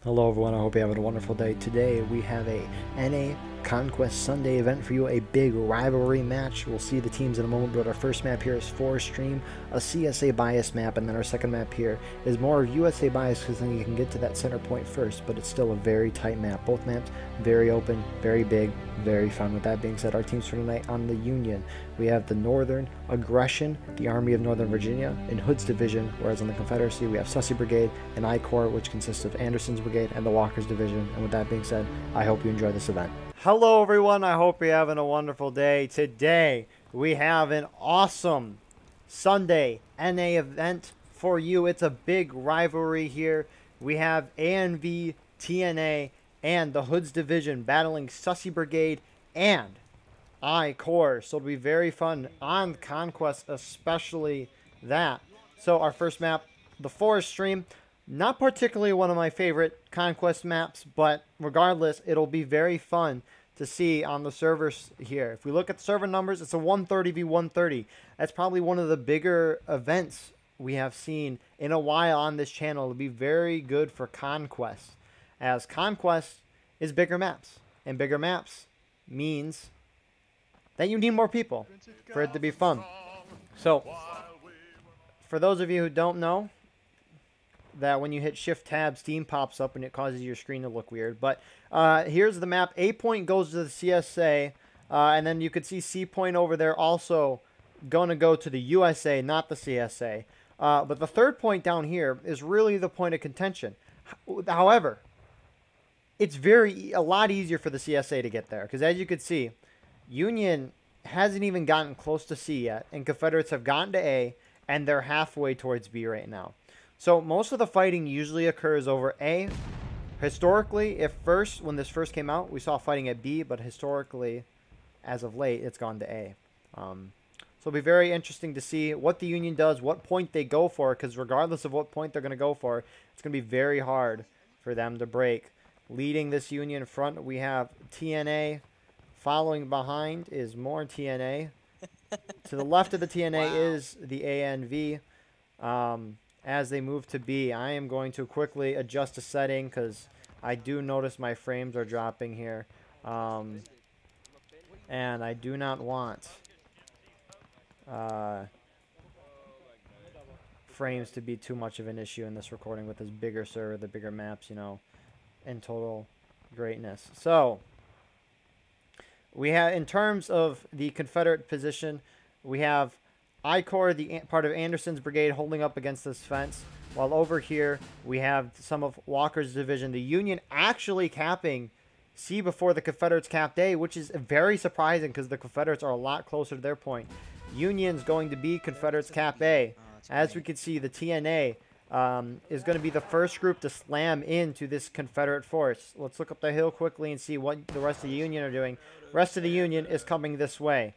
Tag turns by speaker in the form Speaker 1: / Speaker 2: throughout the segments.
Speaker 1: Hello everyone, I hope you're having a wonderful day. Today we have a NA Conquest Sunday event for you, a big rivalry match. We'll see the teams in a moment, but our first map here is Forest Stream, a CSA bias map, and then our second map here is more of USA bias because then you can get to that center point first, but it's still a very tight map. Both maps very open, very big, very fun. With that being said, our teams for tonight on the Union, we have the Northern Aggression, the Army of Northern Virginia, in Hood's Division, whereas on the Confederacy we have Sussy Brigade and I Corps, which consists of Anderson's Brigade and the Walker's Division. And with that being said, I hope you enjoy this event. Hello everyone, I hope you're having a wonderful day. Today we have an awesome Sunday NA event for you. It's a big rivalry here. We have ANV, TNA, and the Hoods Division battling Sussy Brigade and I Corps. So it'll be very fun on Conquest, especially that. So our first map, the Forest Stream. Not particularly one of my favorite Conquest maps, but regardless, it'll be very fun to see on the servers here. If we look at the server numbers, it's a 130 v 130. That's probably one of the bigger events we have seen in a while on this channel. It'll be very good for Conquest, as Conquest is bigger maps, and bigger maps means that you need more people for it to be fun. So, for those of you who don't know, that when you hit Shift Tab, Steam pops up and it causes your screen to look weird. But here's the map. A point goes to the CSA, and then you could see C point over there also going to go to the USA, not the CSA. But the third point down here is really the point of contention. However, it's a lot easier for the CSA to get there, because as you could see, Union hasn't even gotten close to C yet, and Confederates have gotten to A, and they're halfway towards B right now. So most of the fighting usually occurs over A. Historically, when this first came out, we saw fighting at B, but historically, as of late, it's gone to A. So it'll be very interesting to see what the Union does, what point they go for, because regardless of what point they're going to go for, it's going to be very hard for them to break. Leading this Union front, we have TNA. Following behind is more TNA. To the left of the TNA is the ANV. As they move to B, I am going to quickly adjust a setting because I do notice my frames are dropping here. And I do not want frames to be too much of an issue in this recording with this bigger server, the bigger maps, you know, and total greatness. So, we have, in terms of the Confederate position, we have I Corps, the part of Anderson's brigade, holding up against this fence, while over here we have some of Walker's division. The Union actually capping C before the Confederates capped A, which is very surprising because the Confederates are a lot closer to their point. Union's going to be Confederates cap A. As we can see, the TNA is going to be the first group to slam into this Confederate force. Let's look up the hill quickly and see what the rest of the Union are doing. The rest of the Union is coming this way.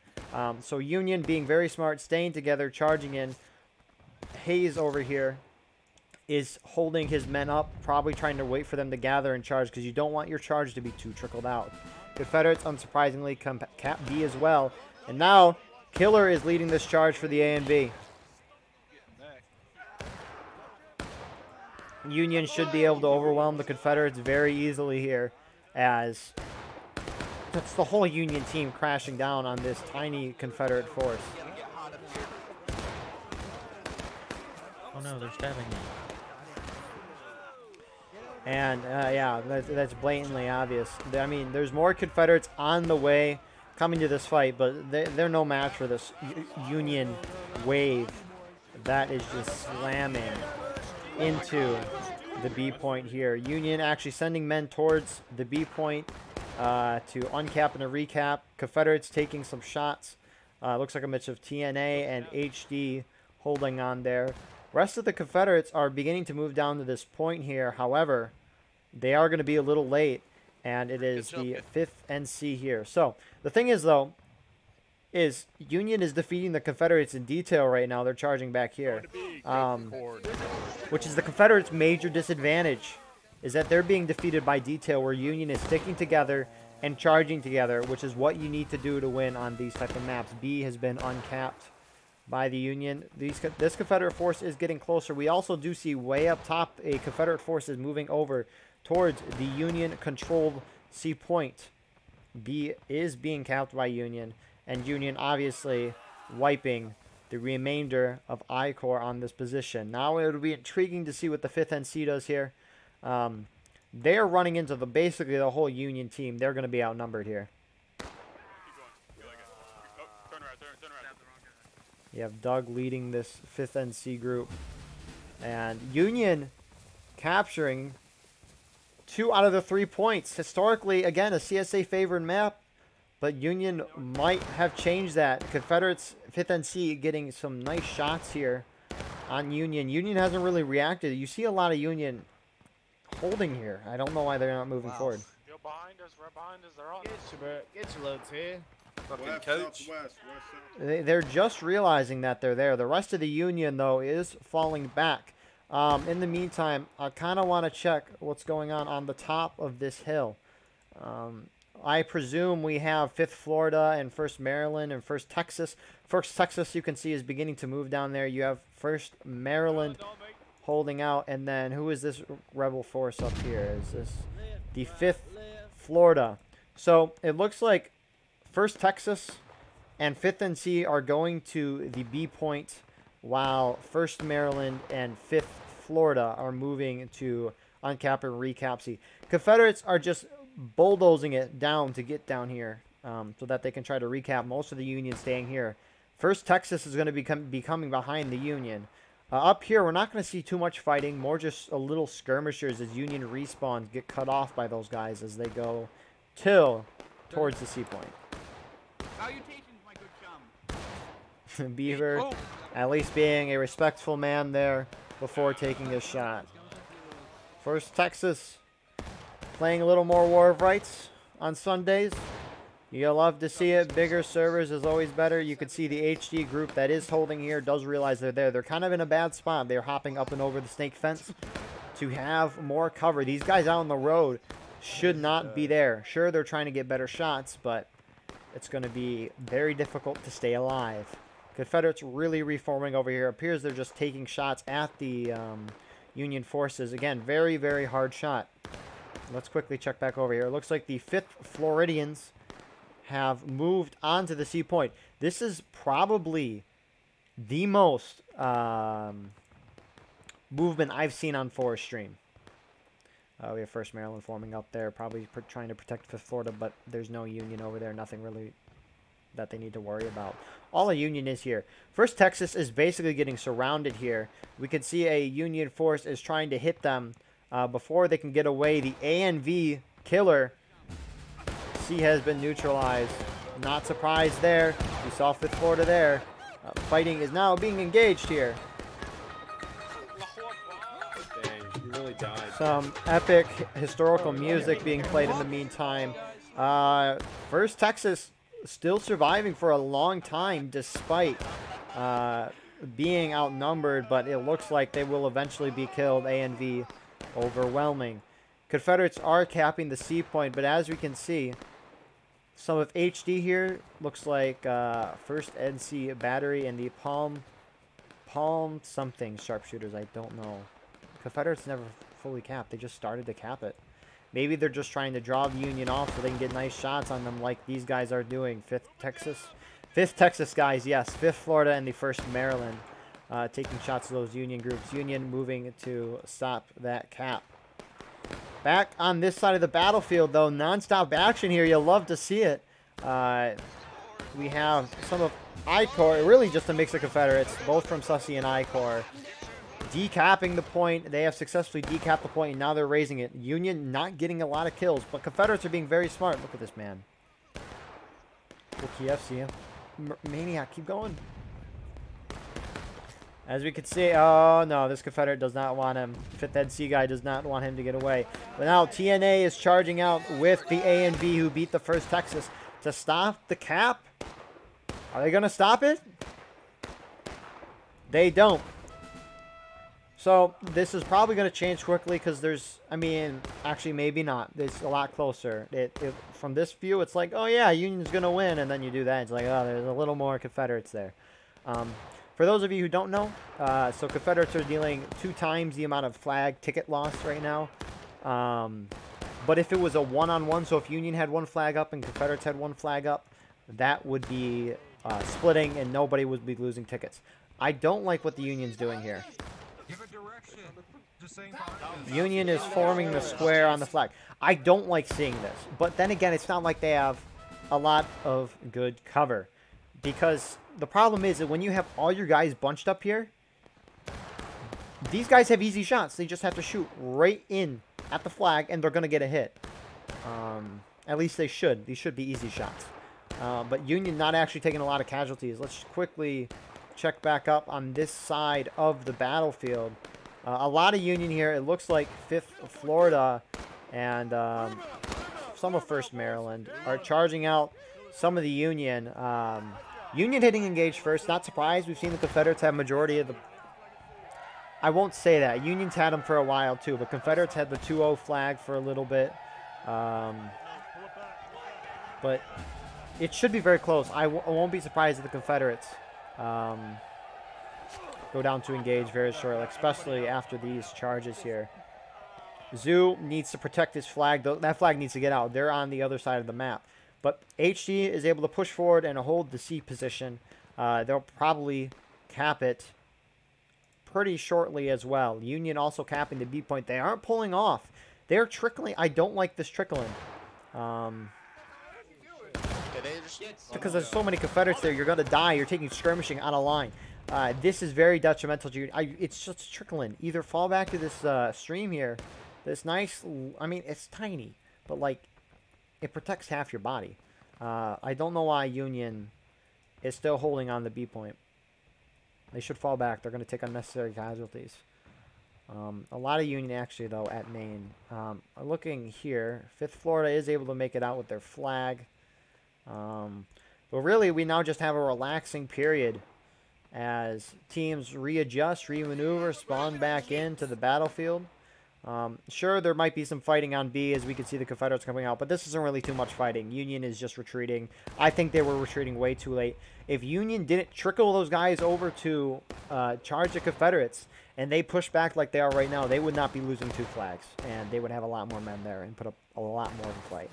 Speaker 1: So Union being very smart, staying together, charging in. Hayes over here is holding his men up, probably trying to wait for them to gather and charge, because you don't want your charge to be too trickled out. Confederates, unsurprisingly, cap B as well. And now, Killer is leading this charge for the ANV. Union should be able to overwhelm the Confederates very easily here, as that's the whole Union team crashing down on this tiny Confederate force.
Speaker 2: Oh no, they're stabbing me.
Speaker 1: And yeah, that's blatantly obvious. I mean, there's more Confederates on the way coming to this fight, but they're no match for this Union wave that is just slamming into the B point here. Union actually sending men towards the B point to uncap and a recap. Confederates taking some shots. Looks like a mix of TNA and HD holding on there. Rest of the Confederates are beginning to move down to this point here. However, they are going to be a little late, and it is the 5th NC here. So the thing is, though, is Union is defeating the Confederates in detail right now. They're charging back here, which is the Confederates' major disadvantage, is that they're being defeated by detail, where Union is sticking together and charging together, which is what you need to do to win on these type of maps. B has been uncapped by the Union. This Confederate force is getting closer. We also do see way up top a Confederate force is moving over towards the Union-controlled C point. B is being capped by Union, and Union obviously wiping the remainder of I Corps on this position. Now it'll be intriguing to see what the 5th NC does here. They're running into basically the whole Union team. They're going to be outnumbered here. You have Doug leading this 5th NC group. And Union capturing 2 out of the 3 points. Historically, again, a CSA favored map. But Union might have changed that. Confederates 5th NC getting some nice shots here on Union. Union hasn't really reacted. You see a lot of Union holding here. I don't know why they're not moving forward.
Speaker 3: You're behind us, we're behind us, they're on.
Speaker 4: Get your loads here.
Speaker 3: Fucking coach.
Speaker 1: They're just realizing that they're there. The rest of the Union, though, is falling back. In the meantime, I kind of want to check what's going on the top of this hill. I presume we have 5th Florida and 1st Maryland and 1st Texas. 1st Texas, you can see, is beginning to move down there. You have 1st Maryland holding out. And then who is this rebel force up here? Is this the 5th Florida? So it looks like 1st Texas and 5th NC are going to the B point, while 1st Maryland and 5th Florida are moving to uncap and recap C. Confederates are just bulldozing it down to get down here so that they can try to recap. Most of the Union staying here. 1st Texas is going to be coming behind the Union. Up here, we're not going to see too much fighting, more just a little skirmishers as Union respawns get cut off by those guys as they go towards the C point.
Speaker 4: Salutations, my good chum.
Speaker 1: Beaver, at least being a respectful man there before taking a shot. 1st Texas playing a little more War of Rights on Sundays. You love to see it. Bigger servers is always better. You can see the HD group that is holding here does realize they're there. They're kind of in a bad spot. They're hopping up and over the snake fence to have more cover. These guys out on the road should not be there. Sure, they're trying to get better shots, but it's going to be very difficult to stay alive. Confederates really reforming over here. Appears they're just taking shots at the Union forces. Again, very, very hard shot. Let's quickly check back over here. It looks like the 5th Floridians have moved onto the C point. This is probably the most movement I've seen on Forest Stream. We have 1st Maryland forming up there, probably trying to protect 5th Florida, but there's no Union over there. Nothing really that they need to worry about. All a Union is here. 1st Texas is basically getting surrounded here. We can see a Union force is trying to hit them before they can get away. The ANV killer C has been neutralized. Not surprised there. We saw 5th Florida there. Fighting is now being engaged here.
Speaker 3: Dang, you really died.
Speaker 1: Some epic historical music being played in the meantime. 1st Texas still surviving for a long time despite being outnumbered, but it looks like they will eventually be killed. ANV overwhelming. Confederates are capping the C point, but as we can see, some of HD here looks like 1st NC battery and the Palm something sharpshooters. I don't know. Confederates never fully capped. They just started to cap it. Maybe they're just trying to draw the Union off so they can get nice shots on them like these guys are doing. 5th Texas guys, yes. 5th Florida and the 1st Maryland taking shots of those Union groups. Union moving to stop that cap. Back on this side of the battlefield, though, non-stop action here. You'll love to see it. We have some of I Corps, really just a mix of Confederates, both from Sussy and I Corps, decapping the point. They have successfully decapped the point, and now they're raising it. Union not getting a lot of kills, but Confederates are being very smart. Look at this man. Cool KFC. Maniac, keep going. As we can see, oh no, this Confederate does not want him. 5th NC guy does not want him to get away. But now TNA is charging out with the A and B who beat the 1st Texas to stop the cap. Are they going to stop it? They don't. So this is probably going to change quickly because there's, I mean, actually maybe not. It's a lot closer. From this view, it's like, oh yeah, Union's going to win. And then you do that. It's like, oh, there's a little more Confederates there. For those of you who don't know, so Confederates are dealing 2 times the amount of flag ticket loss right now. But if it was a one-on-one, so if Union had one flag up and Confederates had one flag up, that would be splitting and nobody would be losing tickets. I don't like what the Union's doing here. Union is forming the square on the flag. I don't like seeing this. But then again, it's not like they have a lot of good cover. Because the problem is that when you have all your guys bunched up here, these guys have easy shots. They just have to shoot right in at the flag and they're going to get a hit. At least they should. These should be easy shots. But Union not actually taking a lot of casualties. Let's quickly check back up on this side of the battlefield. A lot of Union here. It looks like 5th Florida and some of 1st Maryland are charging out some of the Union. Union hitting engage first. Not surprised. We've seen the Confederates have majority of the... I won't say that. Union's had them for a while too, but Confederates had the 2-0 flag for a little bit. But it should be very close. I won't be surprised if the Confederates go down to engage very shortly, especially after these charges here. Zoo needs to protect his flag. That flag needs to get out. They're on the other side of the map. But HD is able to push forward and hold the C position. They'll probably cap it pretty shortly as well. Union also capping the B point. They aren't pulling off. They're trickling. I don't like this trickling. Because there's so many Confederates there, you're going to die. You're taking skirmishing on a line. This is very detrimental to you. It's just trickling. Either fall back to this stream here. This nice, I mean, it's tiny, but like, it protects half your body. I don't know why Union is still holding on the B point. They should fall back. They're going to take unnecessary casualties. A lot of Union actually, though, at Maine. Looking here, 5th Florida is able to make it out with their flag. But really, we now just have a relaxing period as teams readjust, remaneuver, spawn back into the battlefield. Sure, there might be some fighting on B as we can see the Confederates coming out, but this isn't really too much fighting. Union is just retreating. I think they were retreating way too late. If Union didn't trickle those guys over to charge the Confederates and they push back like they are right now, they would not be losing 2 flags, and they would have a lot more men there and put up a lot more of a fight.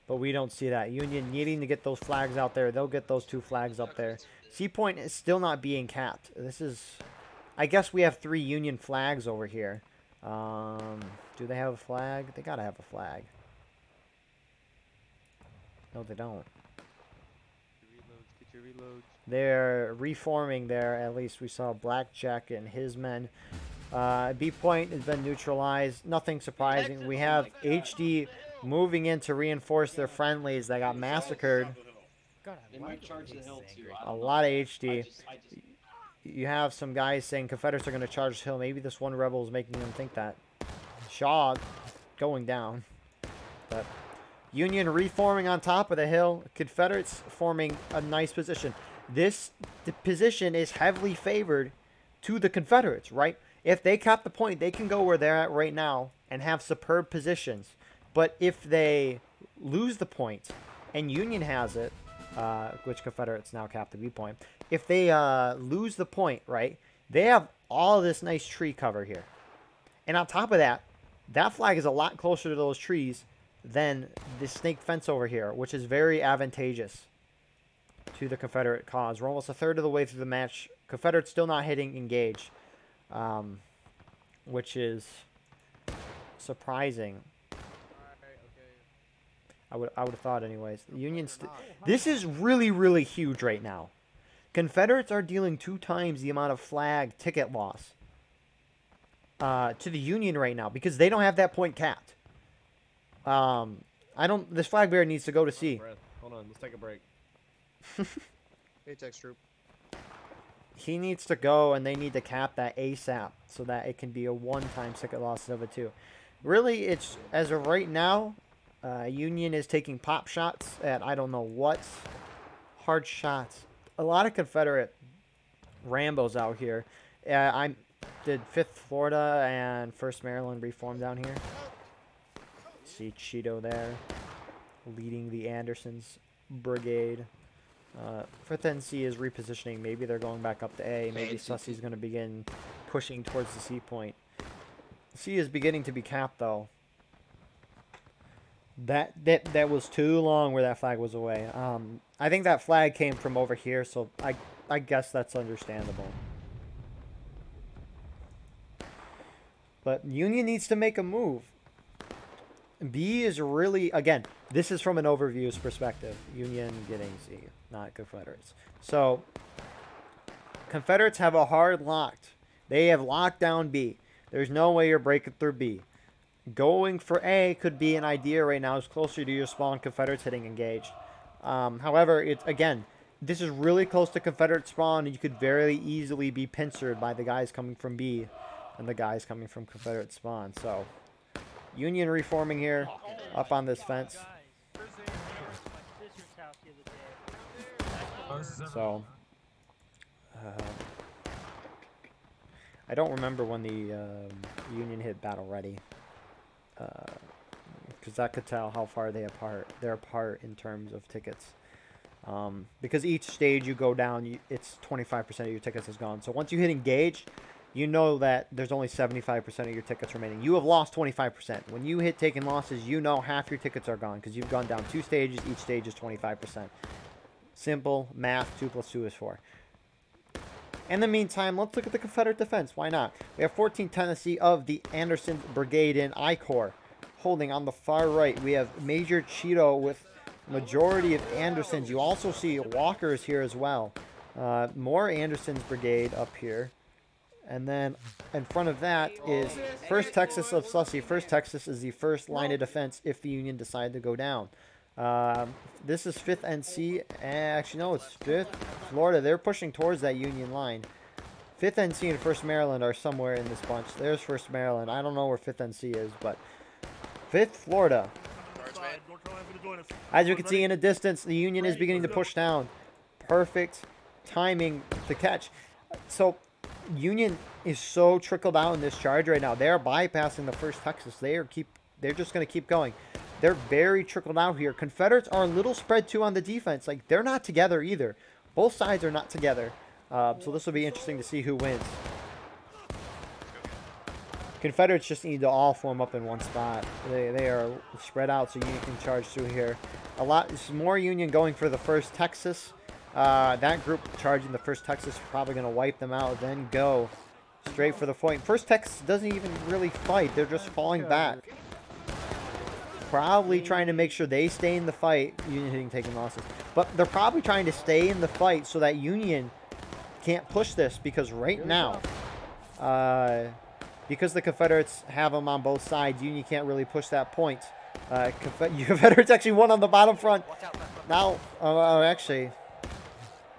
Speaker 1: But we don't see that. Union needing to get those flags out there. They'll get those 2 flags up there. C point is still not being capped. This is... I guess we have 3 Union flags over here. Do they have a flag? They gotta have a flag. No, they don't.
Speaker 2: Get your reloads.
Speaker 1: They're reforming there. At least we saw Blackjack and his men. B point has been neutralized. Nothing surprising. We have HD moving in to reinforce their friendlies that got massacred. A lot of HD. You have some guys saying Confederates are going to charge the hill. Maybe this one rebel is making them think that. Shaw going down. But Union reforming on top of the hill. Confederates forming a nice position. The position is heavily favored to the Confederates, right? If they cap the point, they can go where they're at right now and have superb positions. But if they lose the point and Union has it, which Confederates now cap the B point. If they lose the point, right, they have all this nice tree cover here. And on top of that, that flag is a lot closer to those trees than the snake fence over here, which is very advantageous to the Confederate cause. We're almost a third of the way through the match. Confederates still not hitting engage, which is surprising. I would have thought anyways. The Union this is really, really huge right now. Confederates are dealing 2 times the amount of flag ticket loss to the Union right now because they don't have that point capped. This flag bearer needs to go to C.
Speaker 5: Hold on, let's take a break. Atex troop.
Speaker 1: He needs to go, and they need to cap that ASAP so that it can be a 1-time ticket loss instead of a 2. Really, it's as of right now. Union is taking pop shots at I don't know what. Hard shots. A lot of Confederate Rambos out here. I did 5th Florida and 1st Maryland reform down here. See Cheeto there leading the Anderson's brigade. 5th NC is repositioning. Maybe they're going back up to A. Maybe Sussy's going to begin pushing towards the C point. C is beginning to be capped, though. That was too long where that flag was away. I think that flag came from over here, so I guess that's understandable. But Union needs to make a move. B is really, again, this is from an overview's perspective. Union getting C, not Confederates. So, Confederates have a hard locked. They have locked down B. There's no way you're breaking through B. Going for A could be an idea right now. It's closer to your spawn. Confederates hitting engaged. However, it's, again, this is really close to Confederate spawn, and you could very easily be pincered by the guys coming from B and the guys coming from Confederate spawn. So, Union reforming here up on this fence. So, I don't remember when the Union hit battle ready, because that could tell how far they're apart in terms of tickets. Because each stage you go down, it's 25% of your tickets is gone. So once you hit engage, you know that there's only 75% of your tickets remaining. You have lost 25%. When you hit taking losses, you know half your tickets are gone because you've gone down 2 stages. Each stage is 25%. Simple math. 2 + 2 is 4. In the meantime, let's look at the Confederate defense. Why not? We have 14 Tennessee of the Anderson Brigade in I Corps holding on the far right. We have Major Cheeto with majority of Andersons. You also see Walkers here as well. More Anderson's Brigade up here. And then in front of that is 1st Texas of Sussy. 1st Texas is the first line of defense if the Union decide to go down. This is 5th NC. Actually, no, it's 5th Florida. They're pushing towards that Union line. 5th NC and 1st Maryland are somewhere in this bunch. There's 1st Maryland. I don't know where 5th NC is, but 5th Florida. As you can see in the distance, the Union is beginning to push down. Perfect timing to catch. So, Union is so trickled out in this charge right now. They're bypassing the 1st Texas. They're just going to keep going. They're very trickled out here. Confederates are a little spread too on the defense. Like, they're not together either. Both sides are not together. So this will be interesting to see who wins. Confederates just need to all form up in one spot. They are spread out so Union can charge through here. It's more Union going for the 1st Texas. That group charging the 1st Texas is probably going to wipe them out, then go straight for the point. 1st Texas doesn't even really fight. They're just falling back. Probably trying to make sure they stay in the fight. Union hitting, taking losses. But they're probably trying to stay in the fight so that Union can't push this, because right now, because the Confederates have them on both sides, Union can't really push that point. Confederates actually won on the bottom front. Now, actually,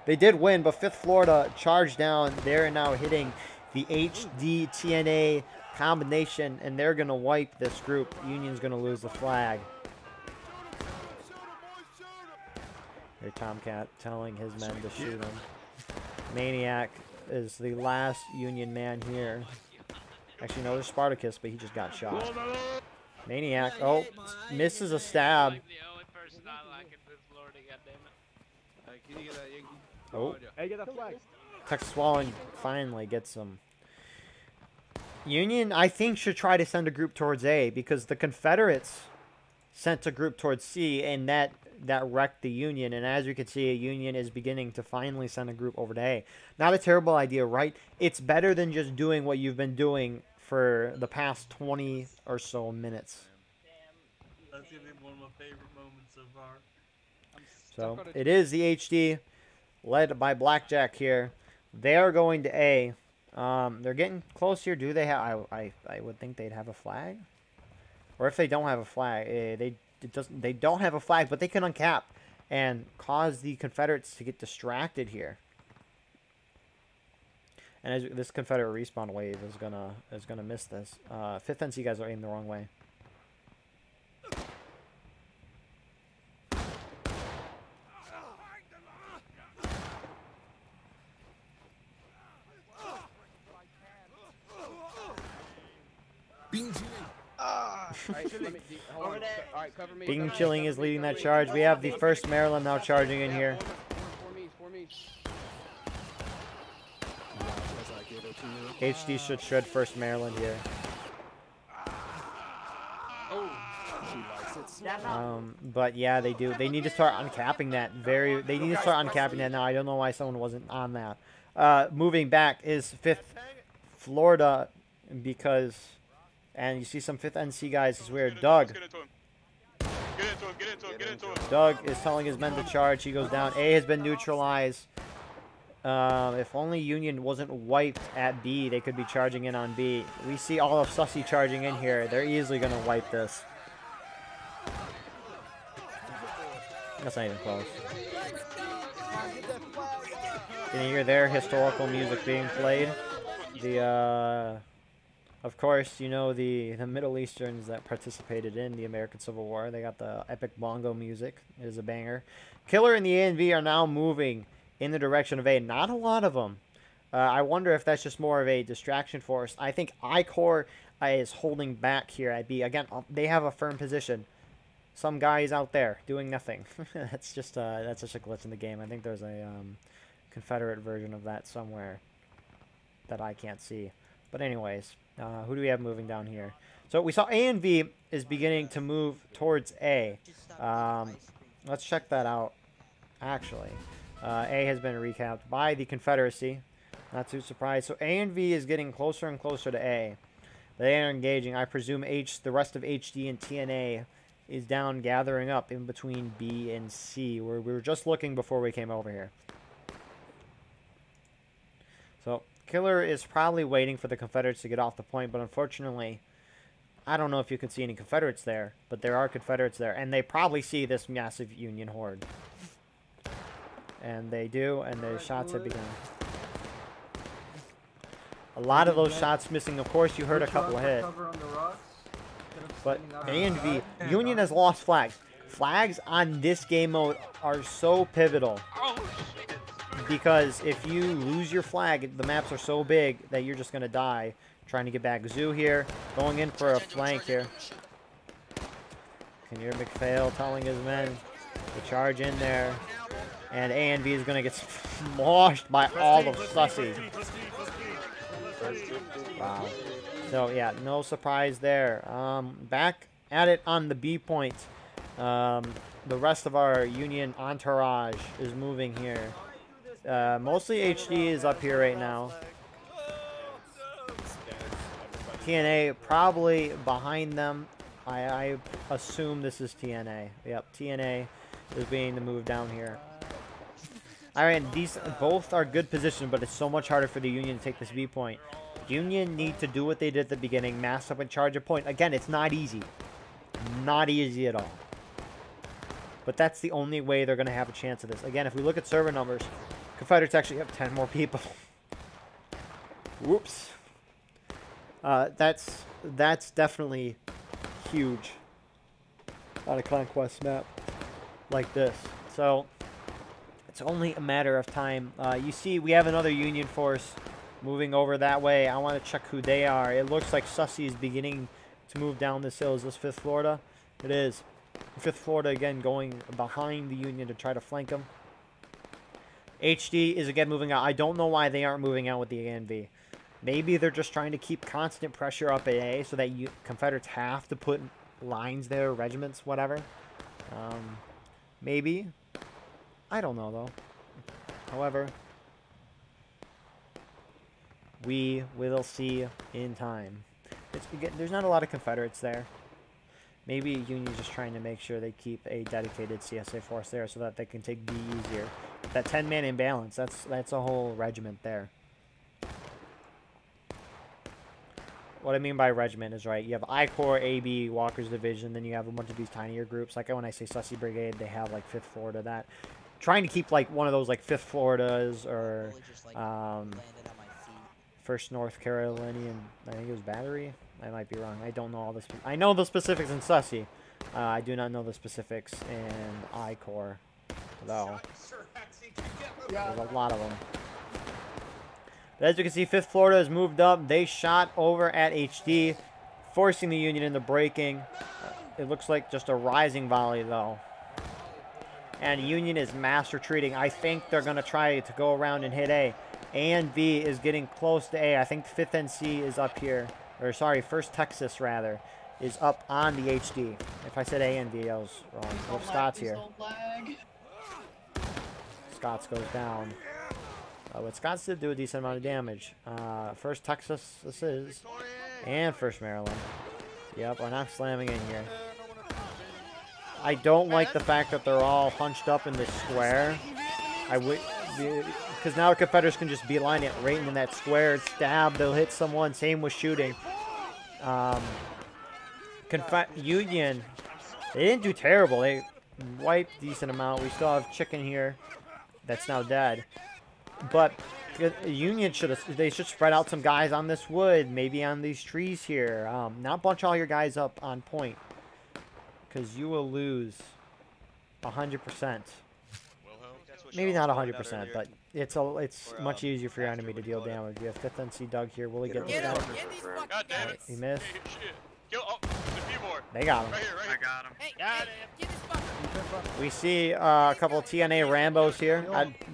Speaker 1: they did win, but 5th Florida charged down. They're now hitting the HD TNA combination, and they're going to wipe this group. Union's going to lose the flag. Here, Tomcat telling his men to shoot him. Maniac is the last Union man here. Actually, no, there's Spartacus, but he just got shot. Maniac, oh, misses a stab. Oh, Texas Wallen finally gets some. Union, I think, should try to send a group towards A, because the Confederates sent a group towards C, and that wrecked the Union. And as you can see, Union is beginning to finally send a group over to A. Not a terrible idea, right? It's better than just doing what you've been doing for the past 20 or so minutes.
Speaker 5: That's gonna be one of my favorite moments so far.
Speaker 1: So it is the HD, led by Blackjack here. They are going to A. They're getting close here. Do they have? I would think they'd have a flag, or if they don't have a flag, they don't have a flag, but they can uncap and cause the Confederates to get distracted here. And as this Confederate respawn wave is gonna miss this. 5th NC guys are aiming the wrong way. Bing Chilling is leading that charge. We have the 1st Maryland now charging in here. HD should shred 1st Maryland here. But yeah, they do. They need to start uncapping that. They need to start uncapping that now. I don't know why someone wasn't on that. Moving back is 5th Florida because, and you see some 5th NC guys. Is weird. Doug. Doug is telling his men to charge. He goes down. A has been neutralized. If only Union wasn't wiped at B, they could be charging in on B. We see all of Sussy charging in here. They're easily going to wipe this. That's not even close. Can you hear their historical music being played? Of course, you know, the Middle Easterns that participated in the American Civil War. They got the epic bongo music. It is a banger. Killer and the A and V are now moving in the direction of A. Not a lot of them. I wonder if that's just more of a distraction force. I think I-Corps is holding back here at B. Again, they have a firm position. Some guys out there doing nothing. That's just that's such a glitch in the game. I think there's a Confederate version of that somewhere that I can't see. But anyways, who do we have moving down here? So we saw A and V is beginning to move towards A. Let's check that out, actually. A has been recapped by the Confederacy. Not too surprised. So A and V is getting closer and closer to A. They are engaging. I presume the rest of HD and TNA is down gathering up in between B and C, where we were just looking before we came over here. So Killer is probably waiting for the Confederates to get off the point, but unfortunately, I don't know if you can see any Confederates there, but there are Confederates there, and they probably see this massive Union horde. And they do, and the shots have begun. A lot of those shots missing. Of course, you heard a couple of hits. But A and V, Union has lost flags. Flags on this game mode are so pivotal. Because if you lose your flag, the maps are so big that you're just going to die. Trying to get back. Zoo here, going in for a flank here. Can you hear McPhail telling his men to charge in there? And A and V is going to get smushed by all of Sussy. Wow. So, yeah, no surprise there. Back at it on the B point. The rest of our Union entourage is moving here. Mostly HD is up here right now. TNA probably behind them. I assume this is TNA. Yep, TNA is being the move down here. Alright, these both are good positions, but it's so much harder for the Union to take this B point. Union need to do what they did at the beginning, mass up and charge a point. Again, it's not easy. Not easy at all. But that's the only way they're going to have a chance of this. Again, if we look at server numbers, Confederates actually have 10 more people. Whoops. That's definitely huge on a conquest map like this. So it's only a matter of time. You see, we have another Union force moving over that way. I want to check who they are. It looks like Sussy is beginning to move down this hill. Is this 5th Florida? It is. 5th Florida again going behind the Union to try to flank them. HD is again moving out. I don't know why they aren't moving out with the ANV. Maybe they're just trying to keep constant pressure up at A so that Confederates have to put lines there, regiments, whatever. Maybe. I don't know, though. However, we will see in time. There's not a lot of Confederates there. Maybe Union's just trying to make sure they keep a dedicated CSA force there so that they can take B easier. That 10-man imbalance, that's a whole regiment there. What I mean by regiment is, right, you have I-Corps, AB, Walker's Division, then you have a bunch of these tinier groups. Like when I say Sussy Brigade, they have like 5th Florida, that. Trying to keep like one of those like 5th Floridas or 1st North Carolinian, I think it was Battery. I might be wrong. I don't know all this. I know the specifics in Sussy. I do not know the specifics in I-Corps, though. There's a lot of them. But as you can see, 5th Florida has moved up. They shot over at HD, forcing the Union into breaking. It looks like just a rising volley, though. And Union is mass retreating. I think they're going to try to go around and hit A. A and B is getting close to A. I think 5th NC is up here. Or, sorry, 1st Texas, rather, is up on the HD. If I said A and V, I was wrong. With Scott's here. Scott's goes down. But Scott's did do a decent amount of damage. First Texas, this is. And first Maryland. Yep, we're not slamming in here. I don't like the fact that they're all hunched up in this square. Because now the Confederates can just beeline it right in that square, stab, they'll hit someone, same with shooting. Union, they didn't do terrible, they wiped a decent amount. We still have Chicken here that's now dead. But Union should spread out some guys on this wood, maybe on these trees here. Not bunch all your guys up on point, because you will lose 100%. Maybe not 100%, but it's much easier for your enemy to deal damage. You have 5th NC Doug here. Will he get this down?
Speaker 6: God damn it.
Speaker 1: He missed.
Speaker 6: Oh, there's a few more.
Speaker 1: They got him.
Speaker 6: Right here, right here.
Speaker 4: Hey, got him.
Speaker 1: We see a couple of TNA Rambos here.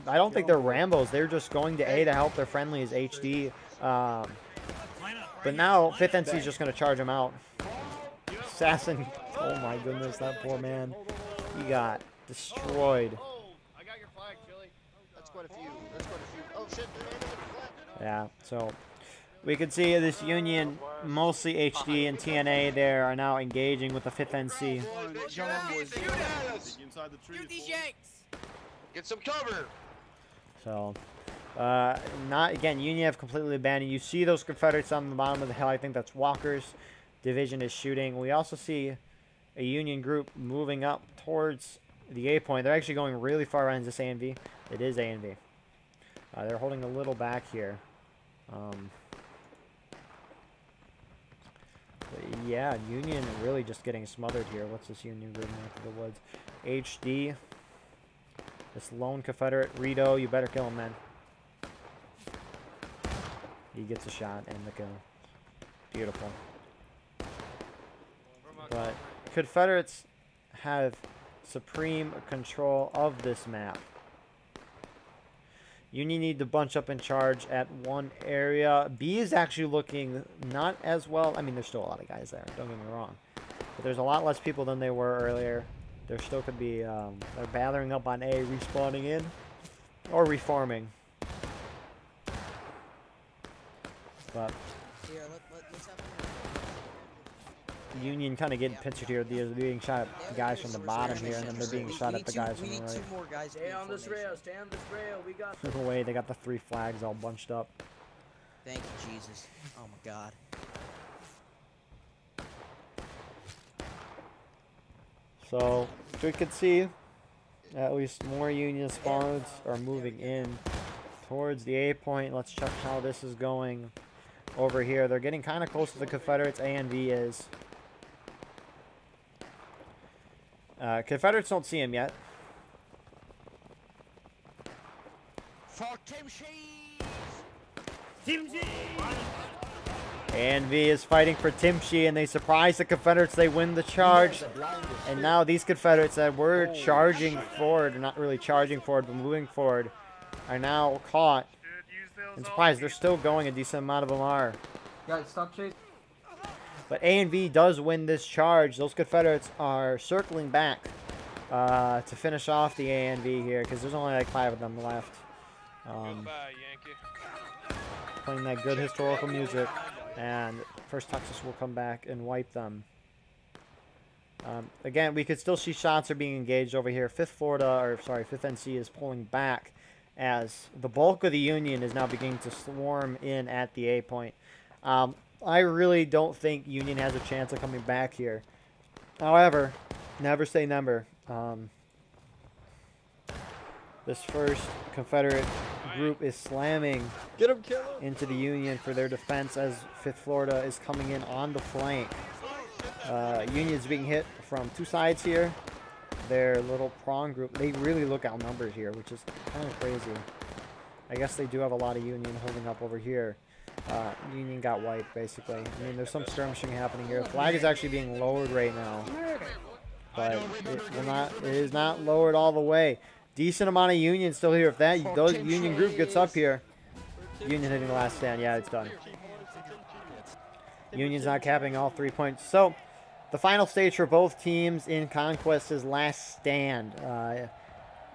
Speaker 1: I don't think they're Rambos. They're just going to A to help their friendlies HD. But now 5th NC is just going to charge him out. Assassin. Oh my goodness, that poor man. He got destroyed.
Speaker 4: I got your flag, Chili. That's quite a few. That's quite a few. Oh shit,
Speaker 1: yeah, so we can see this Union, mostly HD and TNA there, are now engaging with the 5th NC.
Speaker 4: Shoot these yanks.
Speaker 6: Get some cover.
Speaker 1: So, Union have completely abandoned. You see those Confederates on the bottom of the hill. I think that's Walker's division is shooting. We also see a Union group moving up towards the A point. They're actually going really far around. Is this A and V? It is A and V. They're holding a little back here. Yeah, Union really just getting smothered here. What's this Union group into the woods? HD. This lone Confederate. Rito, you better kill him, man. He gets a shot and the kill. Beautiful. But Confederates have supreme control of this map. Union need to bunch up and charge at one area. B is actually looking not as well. I mean, there's still a lot of guys there. Don't get me wrong. But there's a lot less people than they were earlier. There still could be, they're battering up on A, respawning in, or reforming. But Union kind of getting pictured here. They're being shot at the guys from the bottom here, and then they're being shot at the guys from the right.
Speaker 7: Stay on this rail, stay on this rail. We got
Speaker 1: the way they got the 3 flags all bunched up.
Speaker 7: Thank you, Jesus. Oh my God.
Speaker 1: So we could see at least more Union spawns are moving in towards the A point. Let's check how this is going over here. They're getting kind of close to the Confederates. A and V is. Confederates don't see him yet. And V is fighting for Timshi, and they surprise the Confederates. They win the charge. And now these Confederates that were charging forward, or not really charging forward, but moving forward, are now caught. And surprised, they're still going. A decent amount of them are.
Speaker 8: Guys, stop chasing.
Speaker 1: But A and V does win this charge. Those Confederates are circling back to finish off the A and V here, because there's only like 5 of them left. Playing that good historical music, and First Texas will come back and wipe them. Again, we could still see shots are being engaged over here. 5th NC is pulling back as the bulk of the Union is now beginning to swarm in at the A point. I really don't think Union has a chance of coming back here. However, never say never. This first Confederate group is slamming into the Union for their defense as 5th Florida is coming in on the flank. Union's being hit from 2 sides here. Their little prong group, they really look outnumbered here, which is kind of crazy. I guess they do have a lot of Union holding up over here. Union got wiped, basically. I mean, there's some skirmishing happening here. The flag is actually being lowered right now, but it is not lowered all the way. Decent amount of Union still here. If that those Union group gets up here, Union hitting the last stand. Yeah, it's done. Union's not capping all 3 points. So the final stage for both teams in Conquest is Last Stand.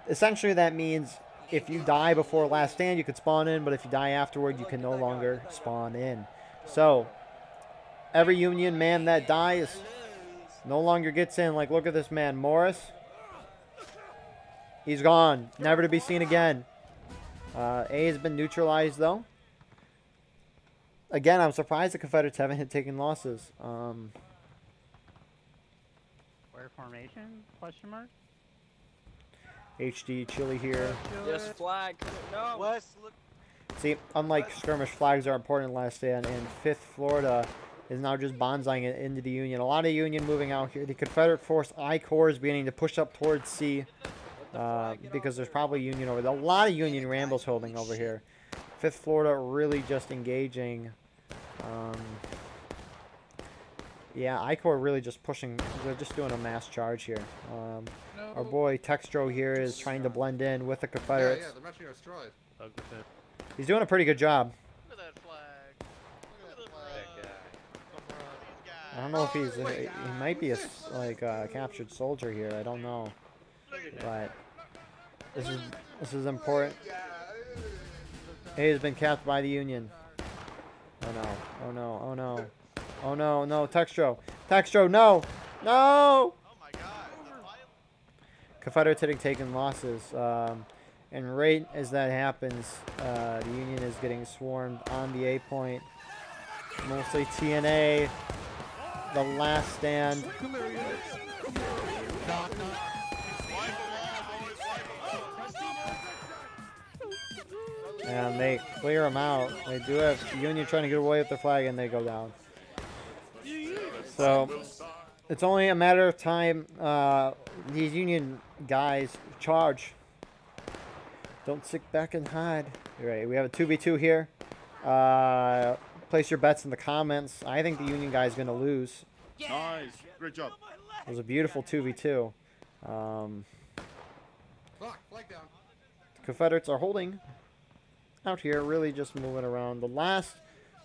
Speaker 1: Essentially, that means if you die before Last Stand, you can spawn in, but if you die afterward, you can no longer spawn in. So, every Union man that dies no longer gets in. Like, look at this man, Morris. He's gone, never to be seen again. A has been neutralized, though. Again, I'm surprised the Confederates haven't taken losses.
Speaker 8: Where formation? Question mark?
Speaker 1: HD Chili here.
Speaker 7: Yes, flag. No.
Speaker 4: West, look.
Speaker 1: See, unlike skirmish, flags are important in Last Stand, and 5th Florida is now just bonsaiing it into the Union. A lot of Union moving out here. The Confederate force I Corps is beginning to push up towards C because there's probably Union over there. A lot of Union Rambles holding over here. 5th Florida really just engaging. Yeah, I Corps really just pushing. They're just doing a mass charge here. Our boy Textro here is trying to blend in with the Confederates.
Speaker 4: Yeah, they're matching our stride.
Speaker 1: He's doing a pretty good job.
Speaker 6: Look at that flag. Look at that flag.
Speaker 1: I don't know if he might be a captured soldier here. I don't know, but this is important. A has been capped by the Union. Oh no! Oh no! Oh no! Oh no! No! Textro! Textro! No! No!
Speaker 6: Oh my god.
Speaker 1: Confederates taking losses. And right as that happens, the Union is getting swarmed on the A point. Mostly TNA. The Last Stand. And they clear them out. They do have Union trying to get away with their flag, and they go down. So it's only a matter of time. These Union guys charge. Don't sit back and hide. All right, we have a 2v2 here. Place your bets in the comments. I think the Union guy is going to lose.
Speaker 4: Nice. Great job.
Speaker 1: It was a beautiful 2v2.
Speaker 4: Flag down.
Speaker 1: The Confederates are holding out here, really just moving around. The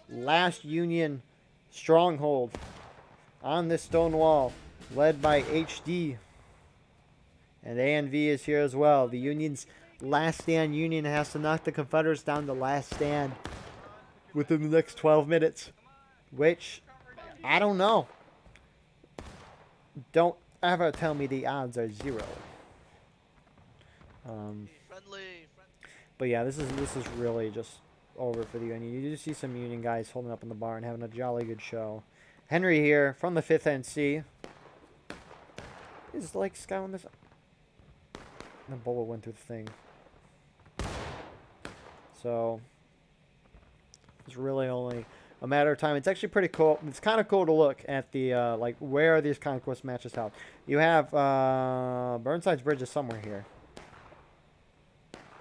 Speaker 1: last Union stronghold on this stone wall, led by HD. And ANV is here as well. The Union's Last Stand Union has to knock the Confederates down to Last Stand within the next 12 minutes. Which, I don't know. Don't ever tell me the odds are 0.
Speaker 6: Friendly.
Speaker 1: But yeah, this is really just over for the Union. You do see some Union guys holding up in the bar and having a jolly good show. Henry here from the 5th NC is like scouting this. The bullet went through the thing. So it's really only a matter of time. It's actually pretty cool. It's kind of cool to look at the like where these conquest matches held. You have Burnside's Bridge is somewhere here,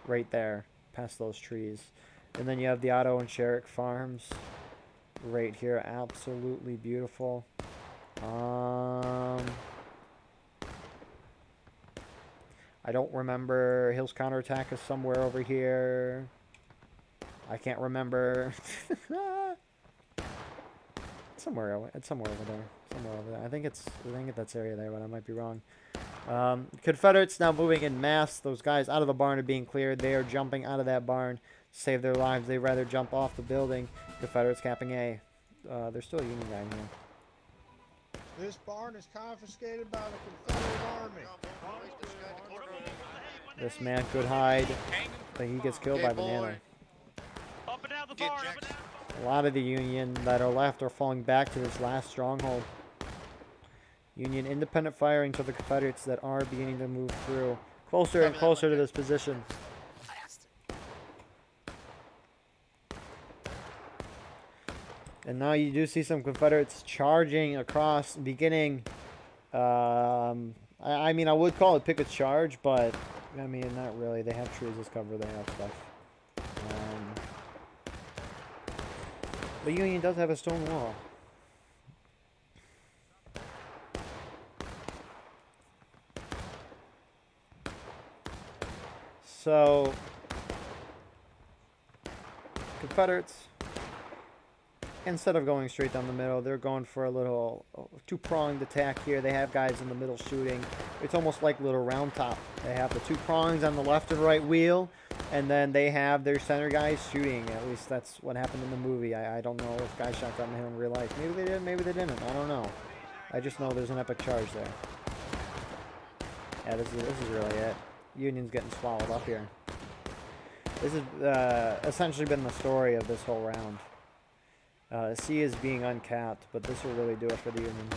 Speaker 1: right there, past those trees, and then you have the Otto and Sherrick Farms, right here. Absolutely beautiful. I don't remember. Hill's counterattack is somewhere over here. I can't remember. somewhere over there. Somewhere over there. I think that's area there, but I might be wrong. Confederates now moving in mass. Those guys out of the barn are being cleared. They are jumping out of that barn to save their lives. They'd rather jump off the building. Confederates capping A. There's still a Union guy here.
Speaker 9: This barn is confiscated by the Confederate Army.
Speaker 1: This man could hide, but he gets killed by Banana.
Speaker 6: Up and down the barn.
Speaker 1: A lot of the Union that are left are falling back to this last stronghold. Union independent firing to the Confederates that are beginning to move through. Closer and closer to this position. And now you do see some Confederates charging across, beginning. I mean, I would call it Pickett's charge, but I mean, not really. They have trees as cover. They have stuff. The Union does have a stone wall. So, Confederates instead of going straight down the middle, they're going for a little two-pronged attack here. They have guys in the middle shooting. It's almost like little round top. They have the two prongs on the left and right wheel, and then they have their center guys shooting. At least that's what happened in the movie. I don't know if guys shot down the hill in real life. Maybe they did, maybe they didn't. I don't know. I just know there's an epic charge there. Yeah, this is really it. Union's getting swallowed up here. This has essentially been the story of this whole round. C is being uncapped, but this will really do it for the Union.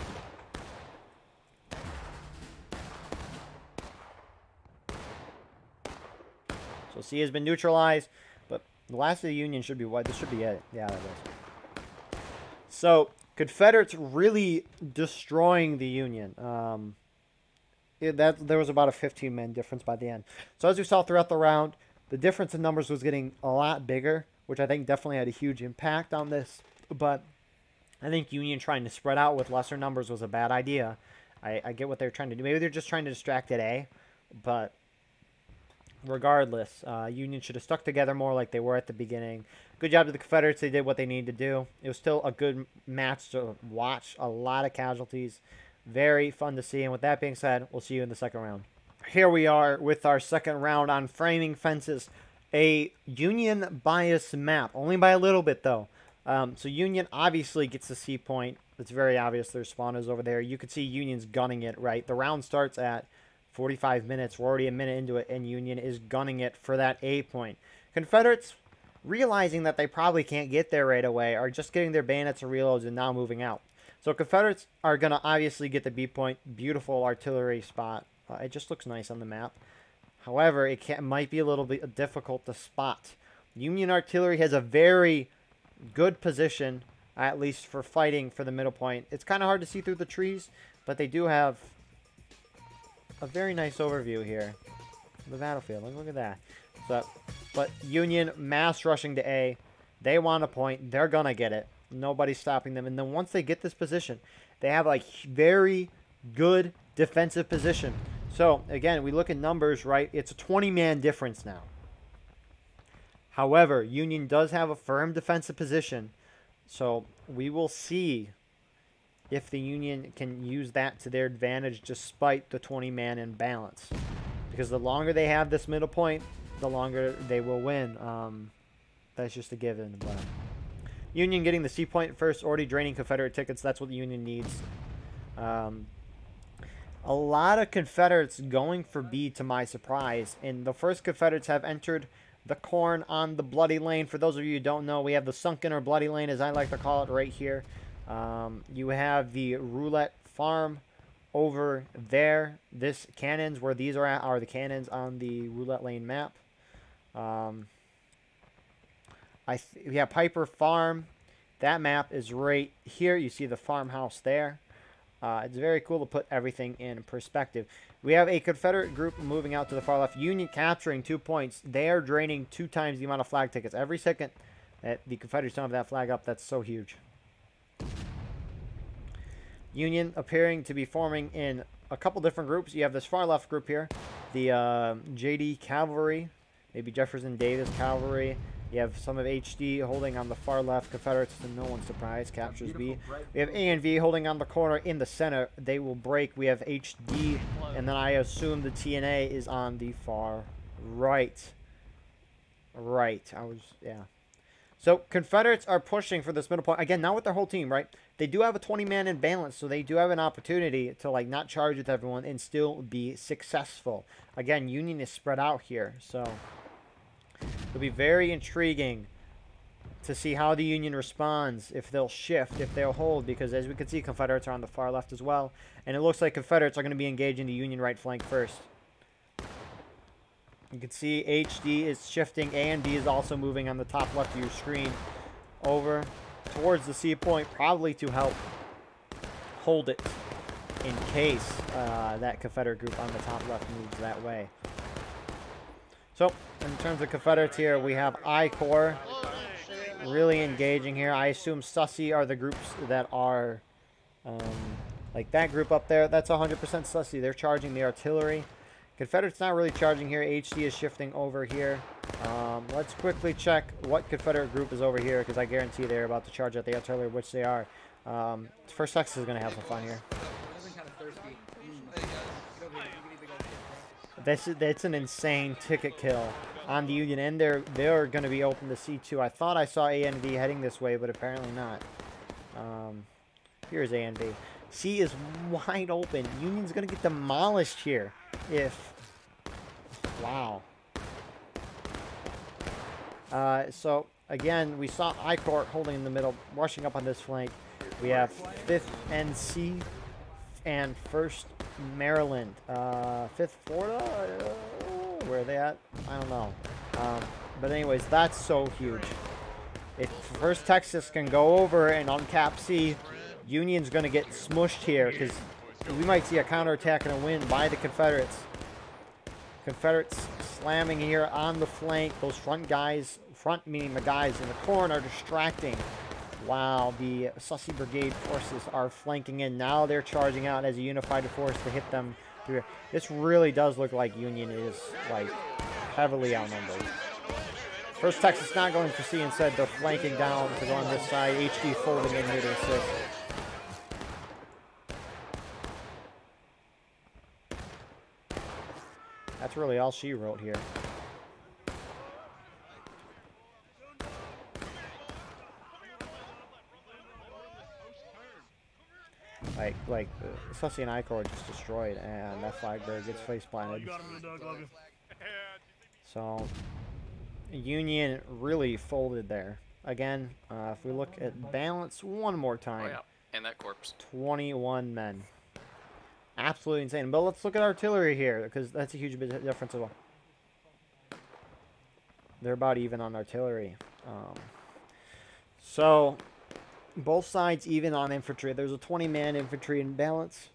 Speaker 1: So C has been neutralized, but the last of the Union should be what? This should be it. Yeah, that is. So Confederates really destroying the Union. There was about a 15-man difference by the end. So as we saw throughout the round, the difference in numbers was getting a lot bigger, which I think definitely had a huge impact on this. But I think Union trying to spread out with lesser numbers was a bad idea. I get what they're trying to do. Maybe they're just trying to distract at A. But regardless, Union should have stuck together more like they were at the beginning. Good job to the Confederates. They did what they needed to do. It was still a good match to watch. A lot of casualties. Very fun to see. And with that being said, we'll see you in the second round. Here we are with our second round on Framing Fences. A Union bias map. Only by a little bit, though. So Union obviously gets the C point. It's very obvious their spawn is over there. You can see Union's gunning it, right? The round starts at 45 minutes. We're already a minute into it, and Union is gunning it for that A point. Confederates, realizing that they probably can't get there right away, are just getting their bayonets and reloads and now moving out. So Confederates are going to obviously get the B point. Beautiful artillery spot. It just looks nice on the map. However, it might be a little bit difficult to spot. Union artillery has a very good position, at least for fighting for the middle point. It's kind of hard to see through the trees, but they do have a very nice overview here of the battlefield. Look at that. But Union mass rushing to A. They want a point. They're going to get it. Nobody's stopping them. And then once they get this position, they have a very good defensive position. So, again, we look at numbers, right? It's a 20-man difference now. However, Union does have a firm defensive position. So, we will see if the Union can use that to their advantage despite the 20-man imbalance. Because the longer they have this middle point, the longer they will win. That's just a given. But Union getting the C point first, already draining Confederate tickets. That's what the Union needs. A lot of Confederates going for B, to my surprise. And the first Confederates have entered the corn on the bloody lane. For those of you who don't know, we have the sunken or bloody lane, as I like to call it, right here. You have the roulette farm over there. This cannons, where these are at, are the cannons on the roulette lane map. Yeah, Piper Farm. That map is right here. You see the farmhouse there. It's very cool to put everything in perspective. We have a Confederate group moving out to the far left. Union capturing 2 points. They are draining 2 times the amount of flag tickets. Every second that the Confederates don't have that flag up, that's so huge. Union appearing to be forming in a couple different groups. You have this far left group here. The JD Cavalry. Maybe Jefferson Davis Cavalry. You have some of HD holding on the far left. Confederates, to no one's surprise, captures B. We have A and V holding on the corner in the center. They will break. We have HD, and then I assume the TNA is on the far right. Yeah. So Confederates are pushing for this middle point. Again, not with their whole team, right? They do have a 20-man imbalance, so they do have an opportunity to, like, not charge with everyone and still be successful. Again, Union is spread out here, so it'll be very intriguing to see how the Union responds, if they'll shift, if they'll hold, because as we can see, Confederates are on the far left as well, and it looks like Confederates are going to be engaging the Union right flank first. You can see HD is shifting. A and B is also moving on the top left of your screen over towards the C point, probably to help hold it in case that Confederate group on the top left moves that way. So, in terms of Confederates here, we have I Corps really engaging here. I assume Sussy are the groups that are, like that group up there. That's 100% Sussy. They're charging the artillery. Confederate's not really charging here. HD is shifting over here. Let's quickly check what Confederate group is over here, because I guarantee they're about to charge at the artillery, which they are. First Texas is going to have some fun here. That's an insane ticket kill on the Union, and they're going to be open to C2. I thought I saw A and B heading this way, but apparently not. Here's A and B. C is wide open. Union's going to get demolished here. Wow. So again, we saw I Corps holding in the middle, rushing up on this flank. We have 5th NC and 1st Maryland. 5th Florida? Where are they at? I don't know. But anyways, that's so huge. If 1st Texas can go over and uncap C, Union's going to get smushed here, because we might see a counterattack and a win by the Confederates. Confederates slamming here on the flank. Those front guys, front meaning the guys in the corner, are distracting. Wow, the Sussy Brigade forces are flanking in. Now they're charging out as a unified force to hit them. This really does look like Union is, like, heavily outnumbered. 1st Texas not going for C, instead they're flanking down to go on this side. HD folding in here to assist. That's really all she wrote here. Like Sussy and I Corps just destroyed, and that Flagberg gets face planted. So Union really folded there. Again, if we look at balance one more time.
Speaker 10: Oh yeah, and that corpse.
Speaker 1: 21 men. Absolutely insane. But let's look at artillery here, because that's a huge bit difference as well. They're about even on artillery. So both sides even on infantry. There's a 20-man infantry in balance,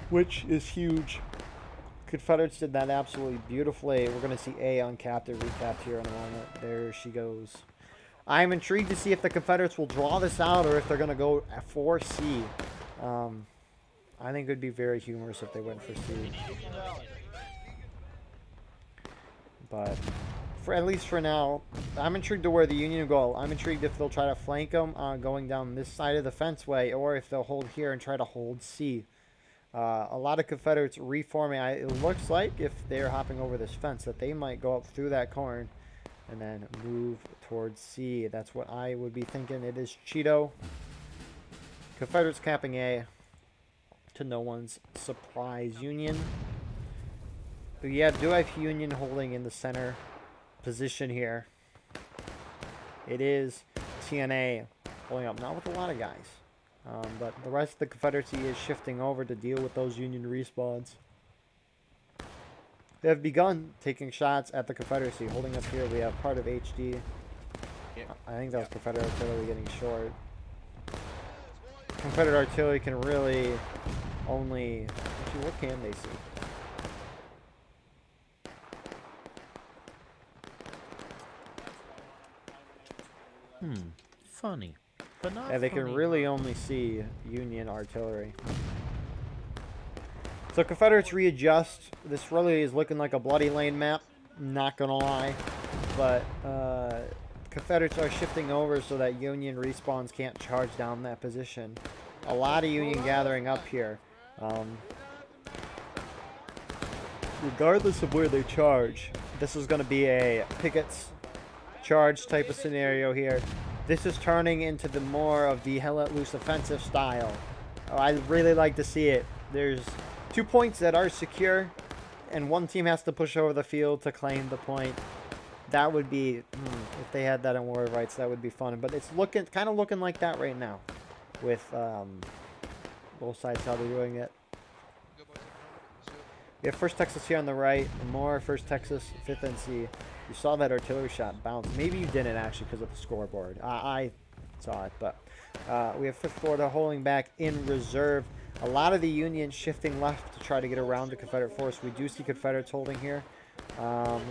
Speaker 1: which is huge. Confederates did that absolutely beautifully. We're going to see A uncapped and recapped here in a moment. There she goes. I'm intrigued to see if the Confederates will draw this out or if they're going to go for C. I think it would be very humorous if they went for C. But at least for now, I'm intrigued to where the Union will go. I'm intrigued if they'll try to flank them going down this side of the fenceway, or if they'll hold here and try to hold C. A lot of Confederates reforming. It looks like if they're hopping over this fence that they might go up through that corn and then move towards C. That's what I would be thinking. It is Cheeto. Confederates capping A, to no one's surprise. Union. But yeah, do have Union holding in the center position here. It is TNA pulling up, not with a lot of guys, but the rest of the Confederacy is shifting over to deal with those Union respawns. They have begun taking shots at the Confederacy. Holding up here, we have part of HD. I think that was Confederate artillery getting short. Confederate artillery can really only... Actually, what can they see?
Speaker 2: Funny. But not
Speaker 1: Yeah, they can
Speaker 2: funny.
Speaker 1: really only see Union artillery. So Confederates readjust. This really is looking like a bloody lane map, not gonna lie. But Confederates are shifting over so that Union respawns can't charge down that position. A lot of Union gathering up here. Regardless of where they charge, this is going to be a Pickett's charge type of scenario here. This is turning into the more of the hell let loose offensive style. I'd really like to see it. There's 2 points that are secure, and one team has to push over the field to claim the point. That would be, if they had that in War of Rights, that would be fun. But it's kind of looking like that right now, with both sides how they're doing it. We have 1st Texas here on the right, more 1st Texas, 5th NC. You saw that artillery shot bounce. Maybe you didn't actually because of the scoreboard. I saw it, but we have 5th Florida holding back in reserve. A lot of the Union shifting left to try to get around the Confederate force. We do see Confederates holding here.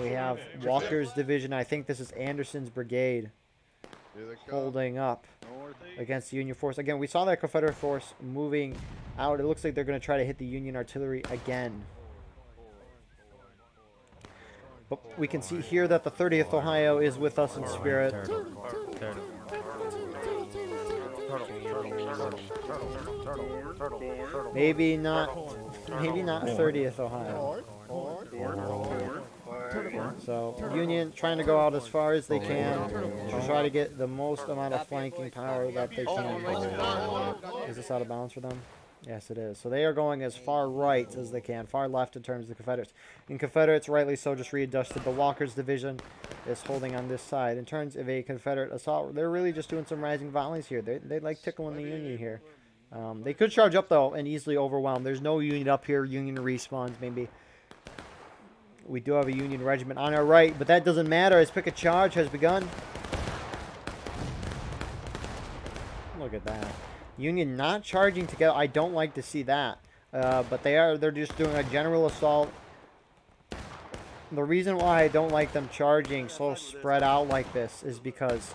Speaker 1: We have Walker's division. I think this is Anderson's brigade holding up against the Union force. Again, we saw that Confederate force moving out. It looks like they're going to try to hit the Union artillery again. But we can see here that the 30th Ohio is with us in spirit. Maybe not 30th Ohio. So Union trying to go out as far as they can to try to get the most amount of flanking power that they can. Is this out of bounds for them? Yes, it is. So they are going as far right as they can, far left in terms of the Confederates. And Confederates, rightly so, just readjusted. The Walker's division is holding on this side. In terms of a Confederate assault, they're really just doing some rising volleys here. They like tickling the Union here. They could charge up, though, and easily overwhelm. There's no Union up here. Union respawns, maybe. We do have a Union regiment on our right, but that doesn't matter as Pickett charge has begun. Look at that. Union not charging together. I don't like to see that. But they're just doing a general assault. The reason why I don't like them charging so spread out like this is because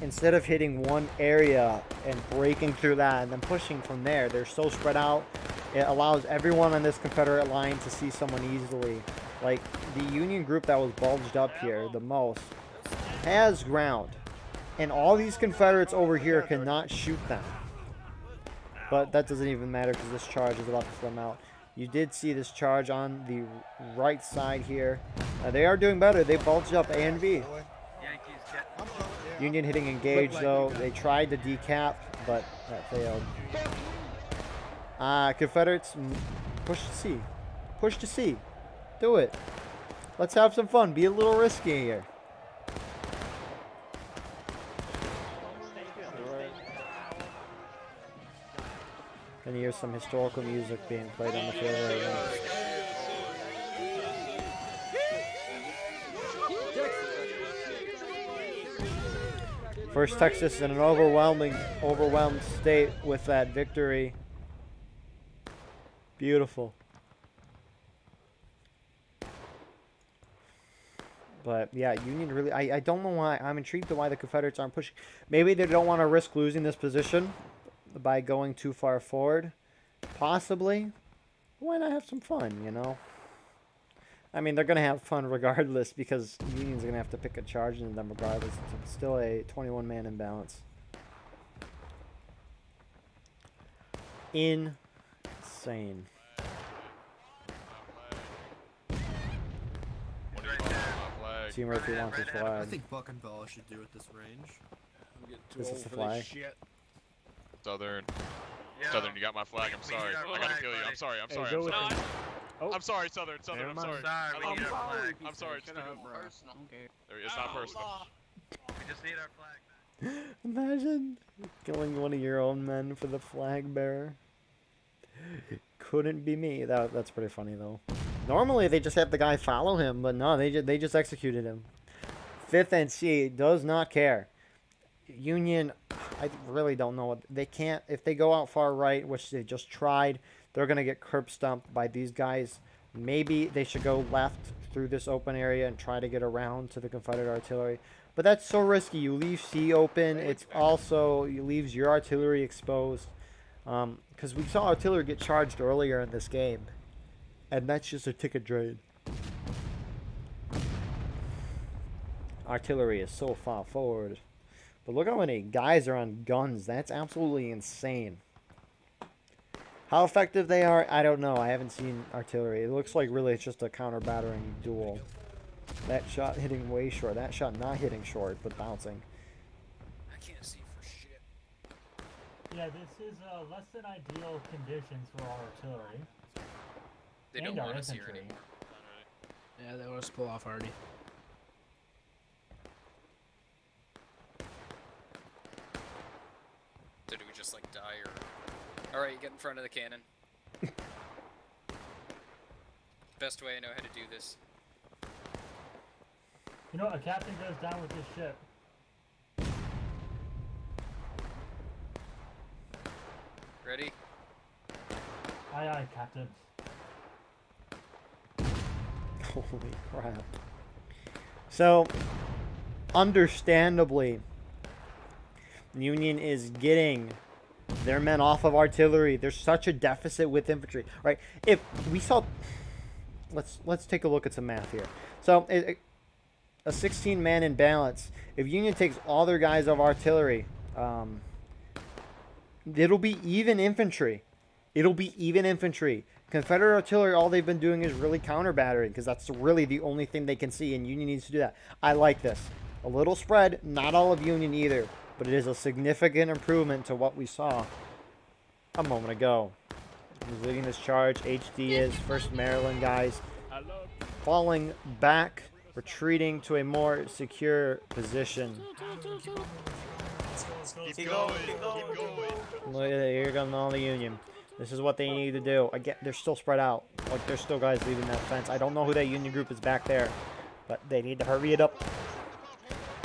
Speaker 1: instead of hitting one area and breaking through that and then pushing from there, they're so spread out. It allows everyone on this Confederate line to see someone easily. Like, the Union group that was bulged up here the most has ground. And all these Confederates over here cannot shoot them. But that doesn't even matter because this charge is about to flame out. You did see this charge on the right side here. They are doing better. They bulged up A and B. Union hitting engage, though. They tried to decap, but that failed. Confederates, push to C. Push to C. Do it. Let's have some fun. Be a little risky here. And here's some historical music being played on the field right now. First Texas in an overwhelmed state with that victory. Beautiful. But yeah, Union really, I don't know why. I'm intrigued to why the Confederates aren't pushing. Maybe they don't want to risk losing this position by going too far forward. Possibly. Why not have some fun, you know? I mean, they're going to have fun regardless because Union's going to have to pick a charge in them regardless. It's still a 21-man imbalance. Insane. Team Murphy wants his flag.
Speaker 6: I think Buck and Bella should do at this range.
Speaker 1: Is this the flag?
Speaker 10: Southern. Yeah. Southern, you got my flag. I'm sorry. I gotta kill you. I'm sorry. I'm sorry. I'm sorry. I'm sorry, Southern. Southern, I'm sorry. I'm sorry. It's not personal.
Speaker 5: We just need our flag back.
Speaker 1: Imagine killing one of your own men for the flag bearer. Couldn't be me. That's pretty funny though. Normally they just have the guy follow him, but no, they just executed him. 5th and C does not care. Union, I really don't know what they can't. If they go out far right, which they just tried, they're gonna get curb stomped by these guys. Maybe they should go left through this open area and try to get around to the Confederate artillery. But that's so risky. You leave C open. It's also you leaves your artillery exposed. Because we saw artillery get charged earlier in this game. And that's just a ticket drain. Artillery is so far forward. But look how many guys are on guns. That's absolutely insane. How effective they are, I don't know. I haven't seen artillery. It looks like really it's just a counter-battering duel. That shot hitting way short. That shot not hitting short, but bouncing.
Speaker 11: I can't see for shit.
Speaker 12: Yeah, this is less than ideal conditions for our artillery.
Speaker 11: They don't want us here anymore.
Speaker 7: Yeah, they want us to pull off already.
Speaker 11: So do we just like die or... Alright, get in front of the cannon. Best way I know how to do this.
Speaker 12: You know, a captain goes down with his ship.
Speaker 11: Ready?
Speaker 12: Aye aye, captain.
Speaker 1: Holy crap. So, understandably, Union is getting their men off of artillery. There's such a deficit with infantry, right? If we saw let's take a look at some math here. So a 16-man imbalance. If Union takes all their guys of artillery, it'll be even infantry. It'll be even infantry. Confederate artillery, all they've been doing is really counter battering because that's really the only thing they can see, and Union needs to do that. I like this. A little spread, not all of Union either, but it is a significant improvement to what we saw a moment ago. Who's leading this charge? HD is 1st Maryland guys. Falling back, retreating to a more secure position.
Speaker 5: Keep going.
Speaker 1: Look at it, here comes all the Union. This is what they need to do. Again, they're still spread out. Like, there's still guys leaving that fence. I don't know who that Union group is back there, but they need to hurry it up.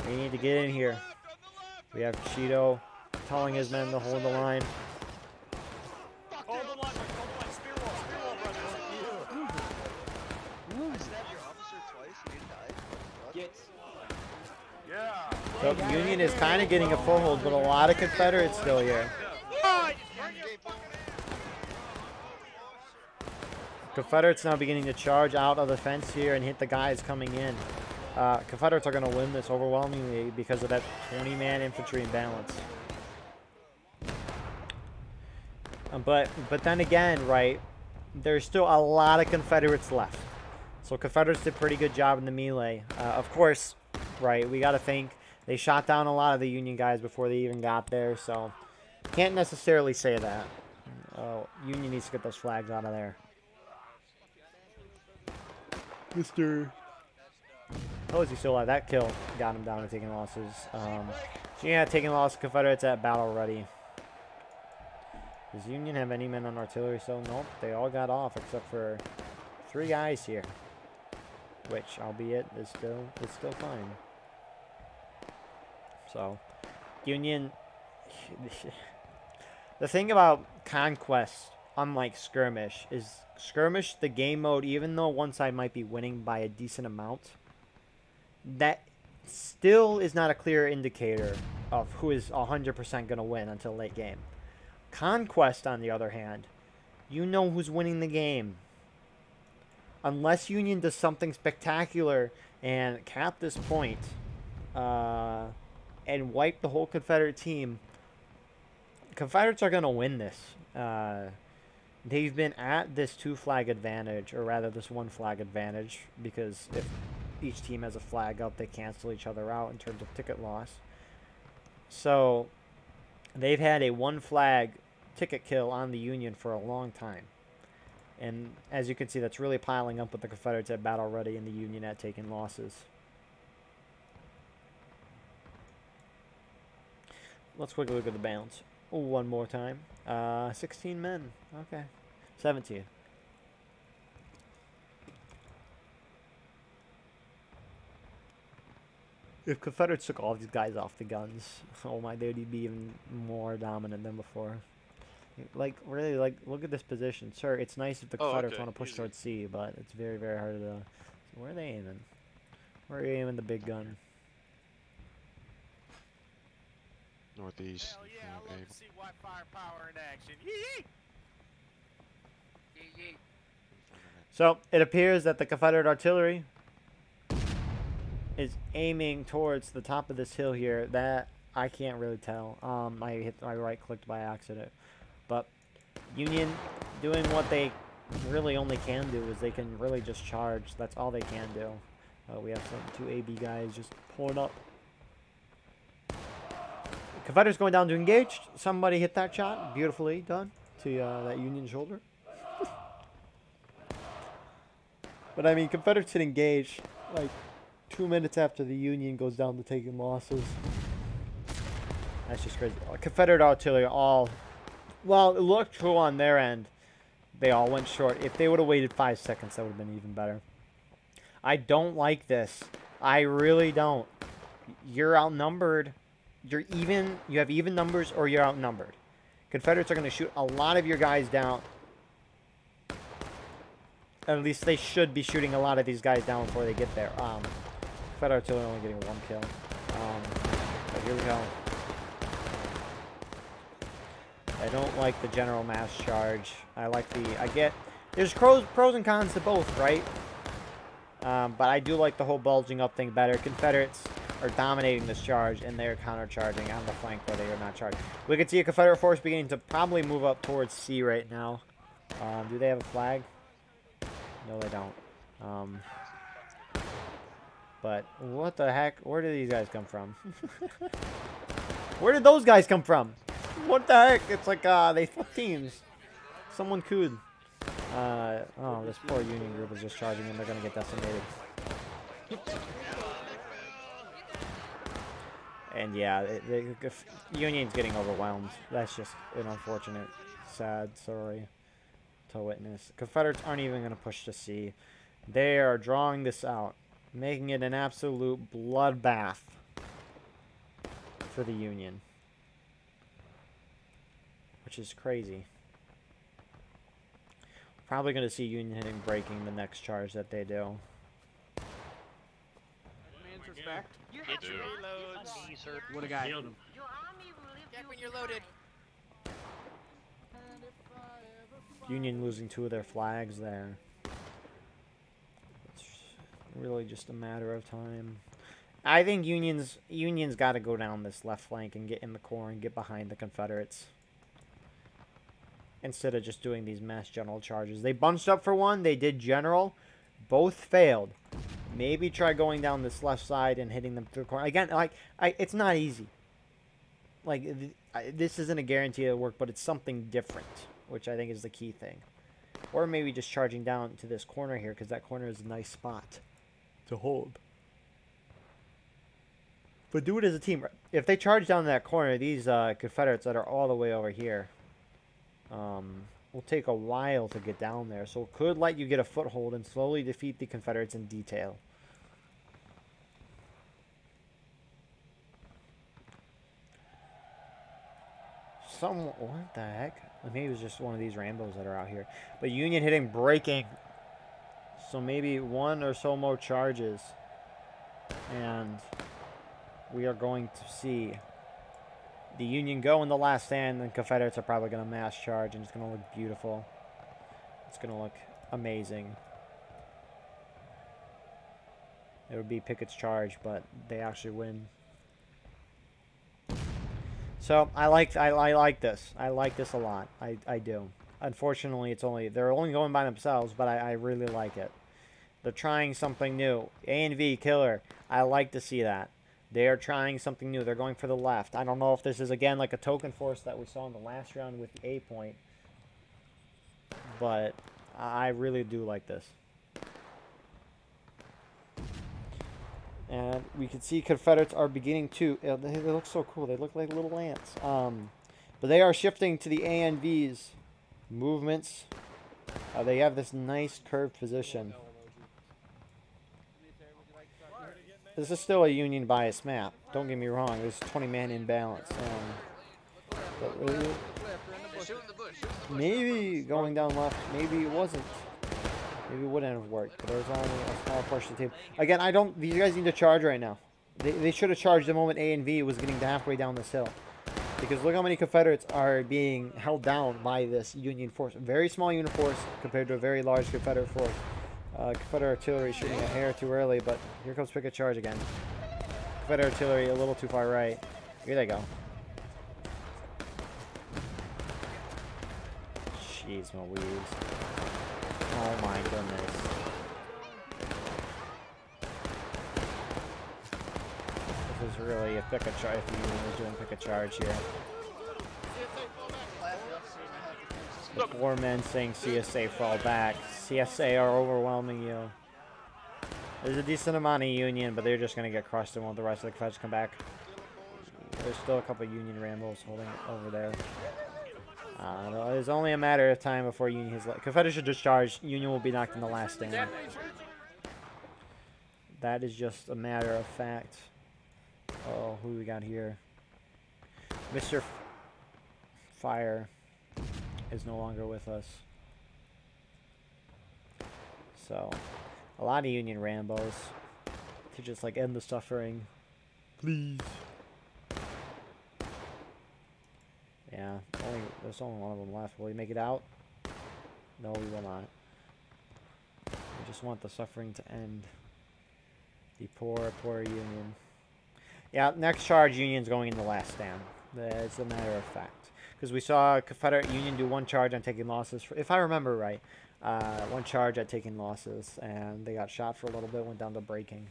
Speaker 1: They need to get in here. We have Cheeto telling his men to hold the line. So Union is kind of getting a foothold, but a lot of Confederates still here. Confederates now beginning to charge out of the fence here and hit the guys coming in. Confederates are going to win this overwhelmingly because of that 20-man infantry imbalance. But then again, right, there's still a lot of Confederates left. So Confederates did a pretty good job in the melee. Of course, right, we got to think they shot down a lot of the Union guys before they even got there, so can't necessarily say that. Union needs to get those flags out of there. Mr. How is he still alive? That kill got him down to taking losses. So yeah, taking losses. Confederates at battle ready. Does Union have any men on artillery? So nope, they all got off except for 3 guys here, which, albeit, is still fine. So, Union. The thing about Conquest, unlike Skirmish, is Skirmish, the game mode, even though one side might be winning by a decent amount, that still is not a clear indicator of who is 100% going to win until late game. Conquest, on the other hand, you know who's winning the game. Unless Union does something spectacular and cap this point and wipe the whole Confederate team, Confederates are going to win this. They've been at this 2-flag advantage, or rather this 1-flag advantage, because if each team has a flag up, they cancel each other out in terms of ticket loss. So they've had a 1-flag ticket kill on the Union for a long time. And as you can see, that's really piling up with the Confederates at battle ready and the Union at taking losses. Let's quickly look at the balance one more time. 16 men. Okay. 17. If Confederates took all these guys off the guns, oh my, they'd be even more dominant than before. Like, really, like, look at this position. Sure, it's nice if the Confederates want to push towards C, but it's very, very hard to... So where are they aiming? Where are you aiming the big gun?
Speaker 6: Northeast.
Speaker 4: Hell yeah, I love to see white firepower in action. Yee-yee! Yee-yee.
Speaker 1: So, it appears that the Confederate artillery is aiming towards the top of this hill here. That, I can't really tell. I right-clicked by accident. But Union doing what they really only can do is they can really just charge. That's all they can do. We have some 2 AB guys just pulling up. Confederates going down to engage. Somebody hit that shot. Beautifully done to that Union shoulder. But I mean, Confederates hit engage like 2 minutes after the Union goes down to taking losses. That's just crazy. Confederate artillery all... Well, it looked true on their end. They all went short. If they would have waited 5 seconds, that would have been even better. I don't like this. I really don't. You're outnumbered. You're even. You have even numbers, or you're outnumbered. Confederates are going to shoot a lot of your guys down. At least they should be shooting a lot of these guys down before they get there. Confederate artillery only getting 1 kill. But here we go. I don't like the general mass charge. I like the... There's pros and cons to both, right? But I do like the whole bulging up thing better. Confederates are dominating this charge, and they're counter-charging on the flank where they are not charging. We can see a Confederate force beginning to probably move up towards C right now. Do they have a flag? No, they don't. But what the heck? Where did these guys come from? Where did those guys come from? What the heck? It's like they flipped teams. Someone could. Oh, this poor Union group is just charging and they're gonna get decimated. And yeah, the Union's getting overwhelmed. That's just an unfortunate, sad story to witness. Confederates aren't even gonna push to C. They are drawing this out, making it an absolute bloodbath for the Union, which is crazy. Probably going to see Union hitting breaking the next charge that they do.
Speaker 4: Man's respect.
Speaker 11: You have to reload.
Speaker 7: What a guy.
Speaker 11: Check when you're loaded.
Speaker 1: Union losing 2 of their flags there. It's really just a matter of time. I think Union's got to go down this left flank and get in the core and get behind the Confederates, instead of just doing these mass general charges. They bunched up for one. They did general. Both failed. Maybe try going down this left side and hitting them through the corner. Again, like, it's not easy. Like, this isn't a guarantee it'll work, but it's something different, which I think is the key thing. Or maybe just charging down to this corner here, because that corner is a nice spot to hold. But do it as a team. If they charge down that corner, these Confederates that are all the way over here, will take a while to get down there, so it could let you get a foothold and slowly defeat the Confederates in detail. What the heck? Maybe it was just one of these Rambos that are out here. But Union hitting breaking, so maybe 1 or so more charges, and we are going to see the Union go in the last stand, and Confederates are probably going to mass charge, and it's going to look beautiful. It's going to look amazing. It would be Pickett's charge, but they actually win. So I like this. I like this a lot. I do. Unfortunately, they're only going by themselves, but I really like it. They're trying something new. A and V killer. I like to see that. They are trying something new. They're going for the left. I don't know if this is, again, like a token force that we saw in the last round with the A point. But I really do like this. And we can see Confederates are beginning to... They look so cool. They look like little ants. But they are shifting to the A and V's movements. They have this nice curved position. This is still a Union bias map. Don't get me wrong. There's 20-man imbalance. Maybe going down left, maybe it wasn't. Maybe it wouldn't have worked. But there's only a small portion of the team. Again, these guys need to charge right now. They should have charged the moment A and V was getting halfway down this hill. Because look how many Confederates are being held down by this Union force. A very small Union force compared to a very large Confederate force. Confederate artillery shooting a hair too early, but here comes Pickett charge again. Confederate artillery a little too far right. Here they go. Jeez Louise. Oh my goodness. This is really a Pickett charge if Union is doing Pickett charge here. The 4 men saying CSA fall back. CSA are overwhelming you. There's a decent amount of Union, but they're just going to get crushed and won't the rest of the Confederates come back. There's still a couple of Union Rambos holding it over there. It's only a matter of time before Union has... Confederates should just charge. Union will be knocked in the last stand. That is just a matter of fact. Oh, who we got here? Mr. Fire is no longer with us. So, a lot of Union Rambos to just like end the suffering. Please. Yeah, there's only one of them left. Will he make it out? No, we will not. just want the suffering to end. The poor, poor Union. Yeah, next charge, Union's going in the last stand. That's a matter of fact. Because we saw Confederate Union do one charge on taking losses. If I remember right, one charge at taking losses, and they got shot for a little bit, went down to breaking.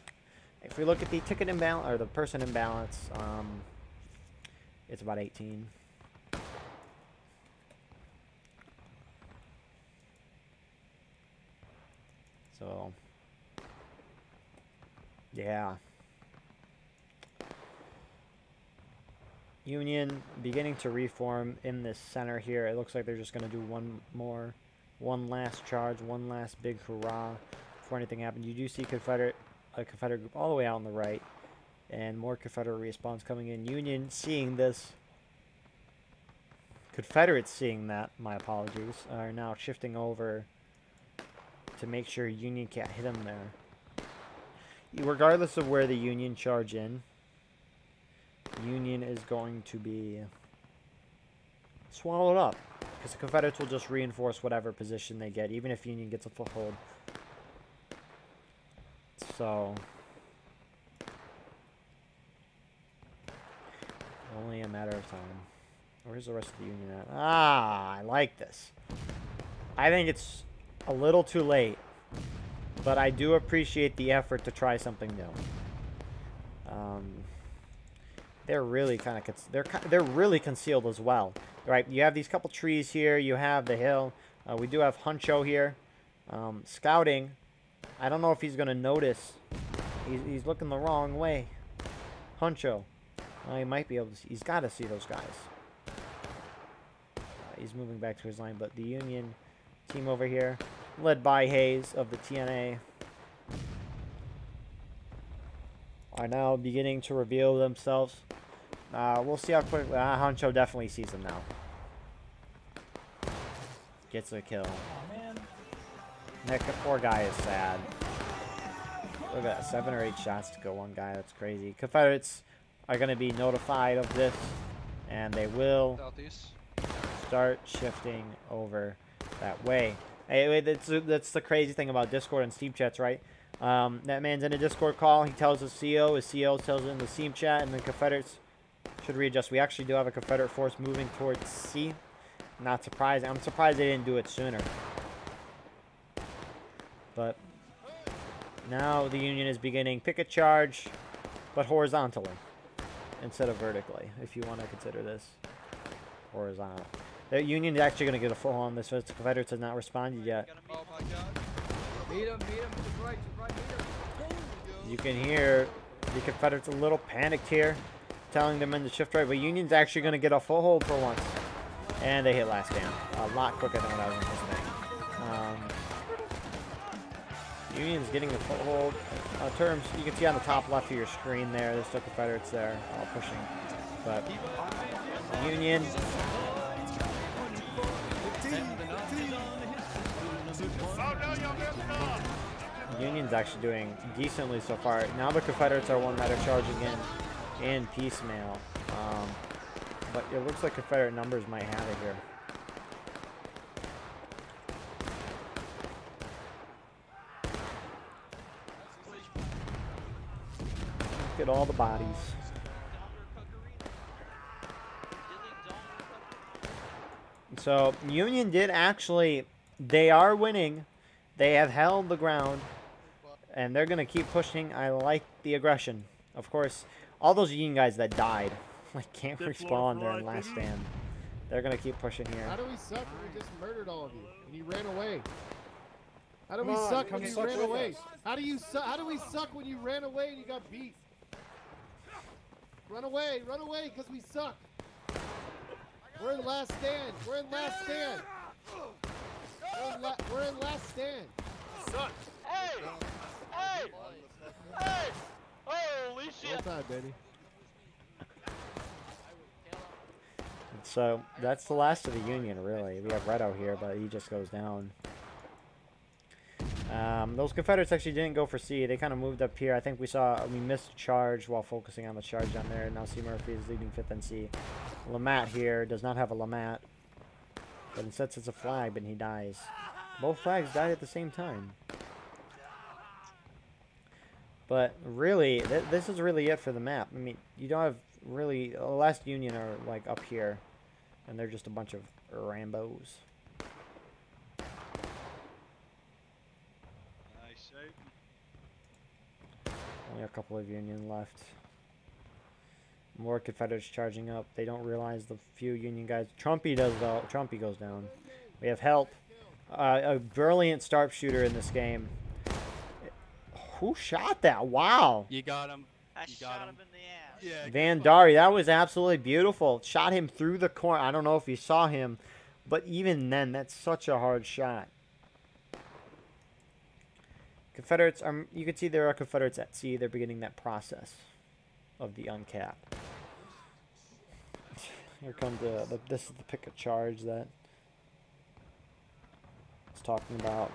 Speaker 1: If we look at the ticket imbalance, or the person imbalance, it's about 18. So, yeah. Union beginning to reform in this center here. It looks like they're just going to do one last charge, one last big hurrah before anything happens. You do see a Confederate group all the way out on the right, and more Confederate respawns coming in. Union seeing this, Confederates seeing that, my apologies, are now shifting over to make sure Union can't hit them there. Regardless of where the Union charge in, Union is going to be swallowed up, because the Confederates will just reinforce whatever position they get, even if Union gets a foothold. So, only a matter of time. Where's the rest of the Union at? Ah, I like this. I think it's a little too late, but I do appreciate the effort to try something new. They're really kind of they're really concealed as well, right? You have these couple trees here. You have the hill. We do have Huncho here, scouting. I don't know if he's gonna notice. He's looking the wrong way. Huncho, he might be able to see. He's got to see those guys. He's moving back to his line, but the Union team over here, led by Hayes of the TNA, are now beginning to reveal themselves. We'll see how quick. Huncho definitely sees him now. Gets a kill. Nick, the poor guy is sad. Look at that, 7 or 8 shots to kill one guy. That's crazy. Confederates are going to be notified of this, and they will start shifting over that way. Hey, that's the crazy thing about Discord and Steam chats, right? That man's in a Discord call. He tells his CO. His CO tells him the Steam chat, and the Confederates should readjust. We actually do have a Confederate force moving towards C. Not surprising. I'm surprised they didn't do it sooner. But now the Union is beginning Pickett charge, but horizontally instead of vertically, if you want to consider this horizontal. The Union is actually going to get a full on this. The Confederates have not responded yet.
Speaker 4: Oh my God. Meet him, to the right, meet him.
Speaker 1: You can hear the Confederates a little panicked here, telling them in the shift right, but Union's actually going to get a foothold for once. And they hit last stand. A lot quicker than what I was anticipating. Union's getting the foothold. Terms, you can see on the top left of your screen there, there's still Confederates there, all pushing. But Union. Union's actually doing decently so far. Now the Confederates are one that are charging in piecemeal. But it looks like Confederate numbers might have it here. Look at all the bodies. So Union did actually, they are winning. They have held the ground, and they're going to keep pushing. I like the aggression. Of course, all those Union guys that died, like, can't respawn during last stand. They're going to keep pushing here.
Speaker 4: How do we suck when we just murdered all of you and you ran away? How do we suck when you ran away? How do you suck? How do we suck when you ran away and you got beat? Run away, because we suck. We're in last stand. We're in last stand. We're in last stand.
Speaker 6: Suck. Hey! Hey! Hey! Holy shit!
Speaker 4: Well time, baby.
Speaker 1: So that's the last of the Union, really. We have Redo here, but he just goes down. Those Confederates actually didn't go for C. They kind of moved up here. I think we missed a charge while focusing on the charge down there. Now C. Murphy is leading 5th and C. Lamat here does not have a Lamat, but instead sets a flag, but he dies. Both flags died at the same time. But really, this is really it for the map. I mean, you don't have really... The last Union are, like, up here. And they're just a bunch of Rambos.
Speaker 6: Nice.
Speaker 1: Only a couple of Union left. More Confederates charging up. They don't realize the few Union guys. Trumpy does, though. Trumpy goes down. We have help. A brilliant sharpshooter in this game. Who shot that? Wow.
Speaker 13: You got him.
Speaker 6: I shot him in the ass.
Speaker 13: Yeah.
Speaker 1: Van Dari, that was absolutely beautiful. Shot him through the corner. I don't know if you saw him, but even then, that's such a hard shot. Confederates, you can see there are Confederates at sea. They're beginning that process of the uncap. Here comes this is the Pickett charge that it's talking about.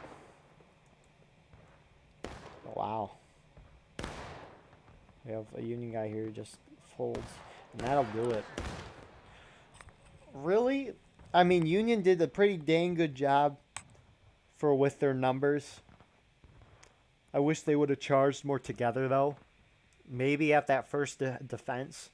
Speaker 1: Oh, wow. We have a Union guy here who just folds, and that'll do it. Really? I mean, Union did a pretty dang good job with their numbers. I wish they would have charged more together, though. Maybe at that first defense.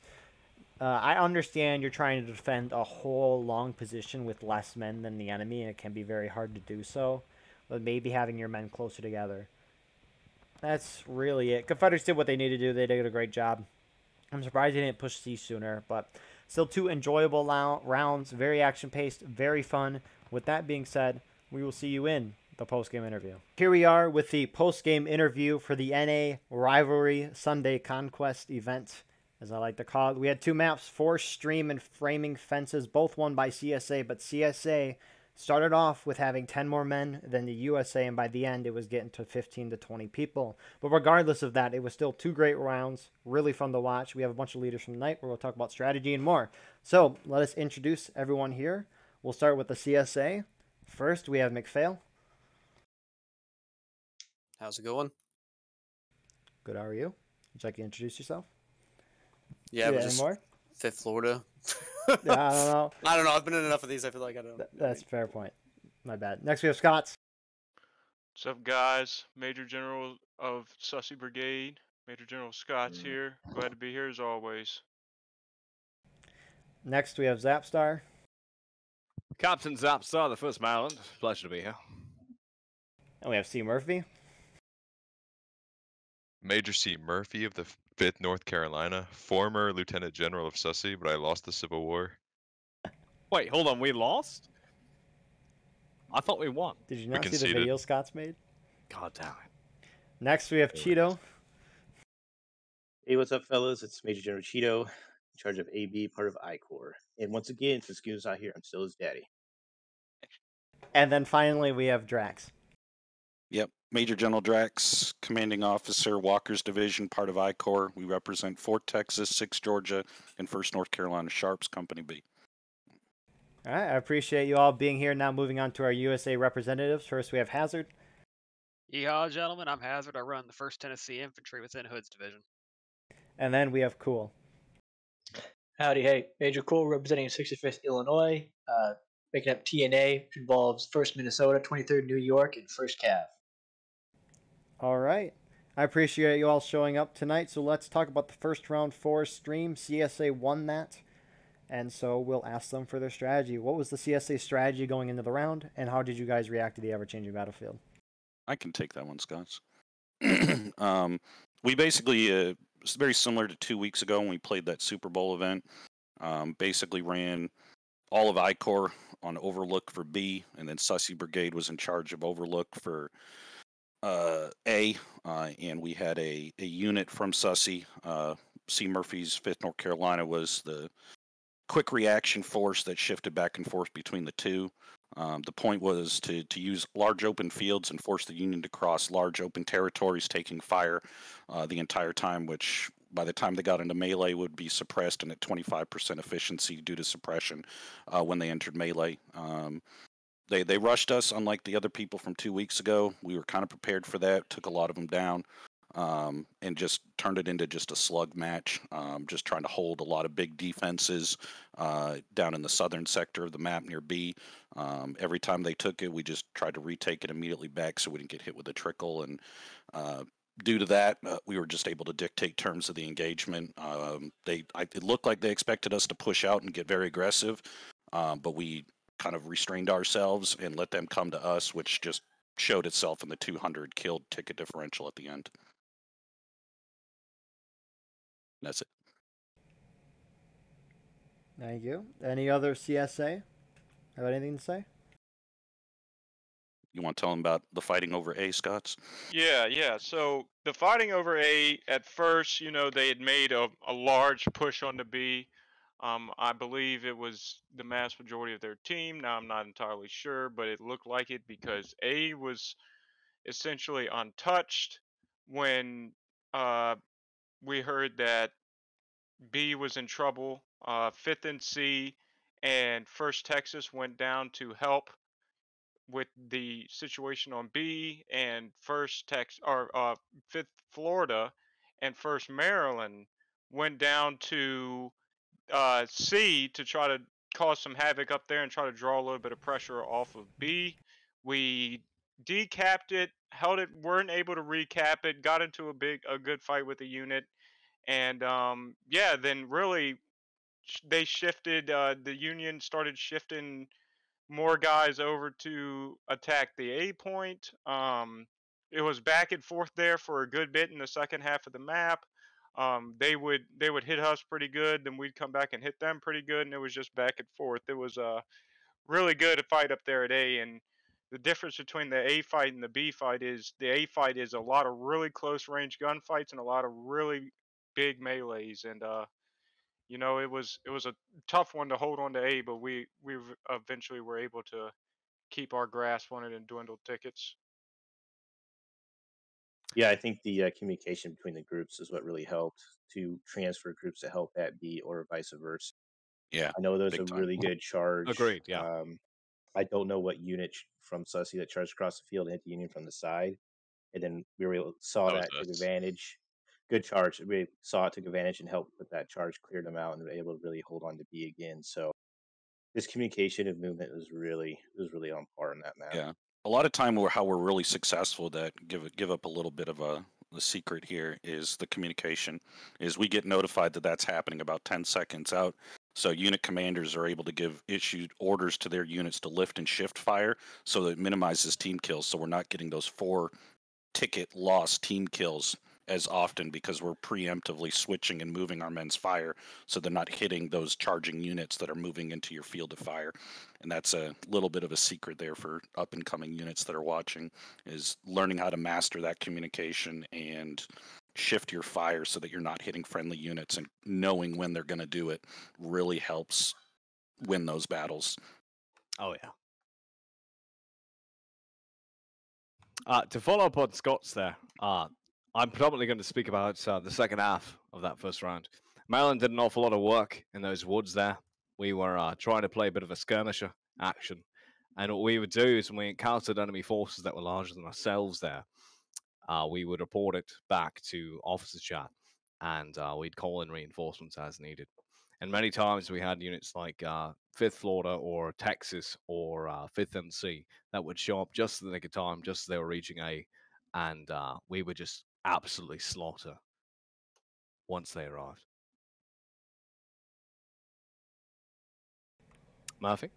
Speaker 1: I understand you're trying to defend a whole long position with less men than the enemy, and it can be very hard to do so. But maybe having your men closer together. That's really it. Confederates did what they needed to do. They did a great job. I'm surprised they didn't push C sooner, but still 2 enjoyable rounds. Very action-paced, very fun. With that being said, we will see you in the post-game interview. Here we are with the post-game interview for the NA Rivalry Sunday Conquest event, as I like to call it. We had 2 maps, Force Stream and Framing Fences, both won by CSA, but CSA started off with having 10 more men than the USA, and by the end, it was getting to 15 to 20 people. But regardless of that, it was still 2 great rounds, really fun to watch. We have a bunch of leaders from the night where we'll talk about strategy and more. So let us introduce everyone here. We'll start with the CSA. First, we have McPhail.
Speaker 14: How's it going?
Speaker 1: Good, how are you? Would you like to introduce yourself?
Speaker 14: Yeah, but
Speaker 1: just more?
Speaker 14: 5th Florida.
Speaker 1: Yeah, I don't know.
Speaker 14: I don't know. I've been in enough of these. I feel like I don't.
Speaker 1: That's a fair point. My bad. Next, we have Scott's.
Speaker 15: What's up, guys? Major General of Sussy Brigade. Major General Scott's here. Glad to be here as always.
Speaker 1: Next, we have Zapstar.
Speaker 16: Captain Zapstar, the 1st Maryland. Pleasure to be here.
Speaker 1: And we have C. Murphy.
Speaker 10: Major C. Murphy of the 5th North Carolina, former Lieutenant General of Sussy, but I lost the Civil War.
Speaker 16: Wait, hold on, we lost? I thought we won.
Speaker 1: Did you not see the video Scott's made?
Speaker 16: God damn it.
Speaker 1: Next, we have Cheeto.
Speaker 17: Hey, what's up, fellas? It's Major General Cheeto, in charge of AB, part of I-Corps. And once again, since Scoot's not here, I'm still his daddy.
Speaker 1: And then finally, we have Drax.
Speaker 18: Yep, Major General Drax, Commanding Officer, Walker's Division, part of I-Corps. We represent 4th Texas, 6th Georgia, and 1st North Carolina Sharps, Company B.
Speaker 1: All right, I appreciate you all being here. Now moving on to our USA representatives. First, we have Hazard.
Speaker 11: Yeehaw, gentlemen. I'm Hazard. I run the 1st Tennessee Infantry within Hood's Division.
Speaker 1: And then we have Cool.
Speaker 19: Howdy, hey. Major Cool representing 65th Illinois, making up TNA, which involves 1st Minnesota, 23rd New York, and 1st Cav.
Speaker 1: All right. I appreciate you all showing up tonight. So let's talk about the first round 4 stream. CSA won that. And so we'll ask them for their strategy. What was the CSA strategy going into the round? And how did you guys react to the ever-changing battlefield?
Speaker 18: I can take that one, Scott. We basically, it's very similar to 2 weeks ago when we played that Super Bowl event. Basically ran all of I-Corps on Overlook for B, and then Sussy Brigade was in charge of Overlook for A, and we had a unit from Sussy. C. Murphy's 5th North Carolina was the quick reaction force that shifted back and forth between the two. The point was to use large open fields and force the Union to cross large open territories, taking fire the entire time, which by the time they got into melee would be suppressed and at 25% efficiency due to suppression when they entered melee. They rushed us, unlike the other people from 2 weeks ago. We were kind of prepared for that, took a lot of them down, and just turned it into just a slug match, just trying to hold a lot of big defenses down in the southern sector of the map near B. Every time they took it, we just tried to retake it immediately back so we didn't get hit with a trickle, and due to that, we were just able to dictate terms of the engagement. It looked like they expected us to push out and get very aggressive, but we kind of restrained ourselves and let them come to us, which just showed itself in the 200 killed ticket differential at the end. That's it.
Speaker 1: Thank you. Any other CSA? Have anything to say?
Speaker 18: You want to tell them about the fighting over A, Scotts?
Speaker 15: Yeah. So the fighting over A, at first, they had made a large push on the B. I believe it was the mass majority of their team. Now I'm not entirely sure, but it looked like it because A was essentially untouched when we heard that B was in trouble. 5th and C and 1st Texas went down to help with the situation on B, and 5th Florida and 1st Maryland went down to C to try to cause some havoc up there and try to draw a little bit of pressure off of B. We decapped it, held it, weren't able to recap it, got into a good fight with the unit, and then really they shifted. The Union started shifting more guys over to attack the A point. It was back and forth there for a good bit in the second half of the map. They would hit us pretty good, then we'd come back and hit them pretty good, and it was just back and forth. It was a really good fight up there at A, and the difference between the A fight and the B fight is the A fight is a lot of really close range gunfights and a lot of really big melees, and it was a tough one to hold on to A, but we eventually were able to keep our grasp on it and dwindle tickets.
Speaker 17: Yeah, I think the communication between the groups is what really helped to transfer groups to help at B or vice versa.
Speaker 18: Yeah,
Speaker 17: I know there's a
Speaker 18: big time.
Speaker 17: really good charge.
Speaker 16: Agreed, yeah.
Speaker 17: I don't know what unit from Sussy that charged across the field and hit the Union from the side. And then saw that, took advantage. Good charge. We saw it, took advantage, and helped put that charge, cleared them out, and were able to really hold on to B again. So this communication and movement was really on par in that map.
Speaker 18: Yeah, a lot of time how we're really successful, that give up a little bit of the secret here, is the communication. Is we get notified that that's happening about 10 seconds out. So unit commanders are able to issue orders to their units to lift and shift fire, so that it minimizes team kills. So we're not getting those 4 ticket lost team kills as often, because we're preemptively switching and moving our men's fire, so they're not hitting those charging units that are moving into your field of fire. And that's a little bit of a secret there for up and coming units that are watching, is learning how to master that communication and shift your fire so that you're not hitting friendly units, and knowing when they're going to do it really helps win those battles.
Speaker 16: Oh yeah. To follow up on Scott's there, I'm predominantly going to speak about the second half of that first round. Maryland did an awful lot of work in those woods there. We were trying to play a bit of a skirmisher action. And what we would do is, when we encountered enemy forces that were larger than ourselves there, we would report it back to officer chat, and we'd call in reinforcements as needed. And many times we had units like 5th Florida or Texas or 5th NC that would show up just in the nick of time, just as they were reaching A, and we would just absolutely slaughter once they arrived. Murphy?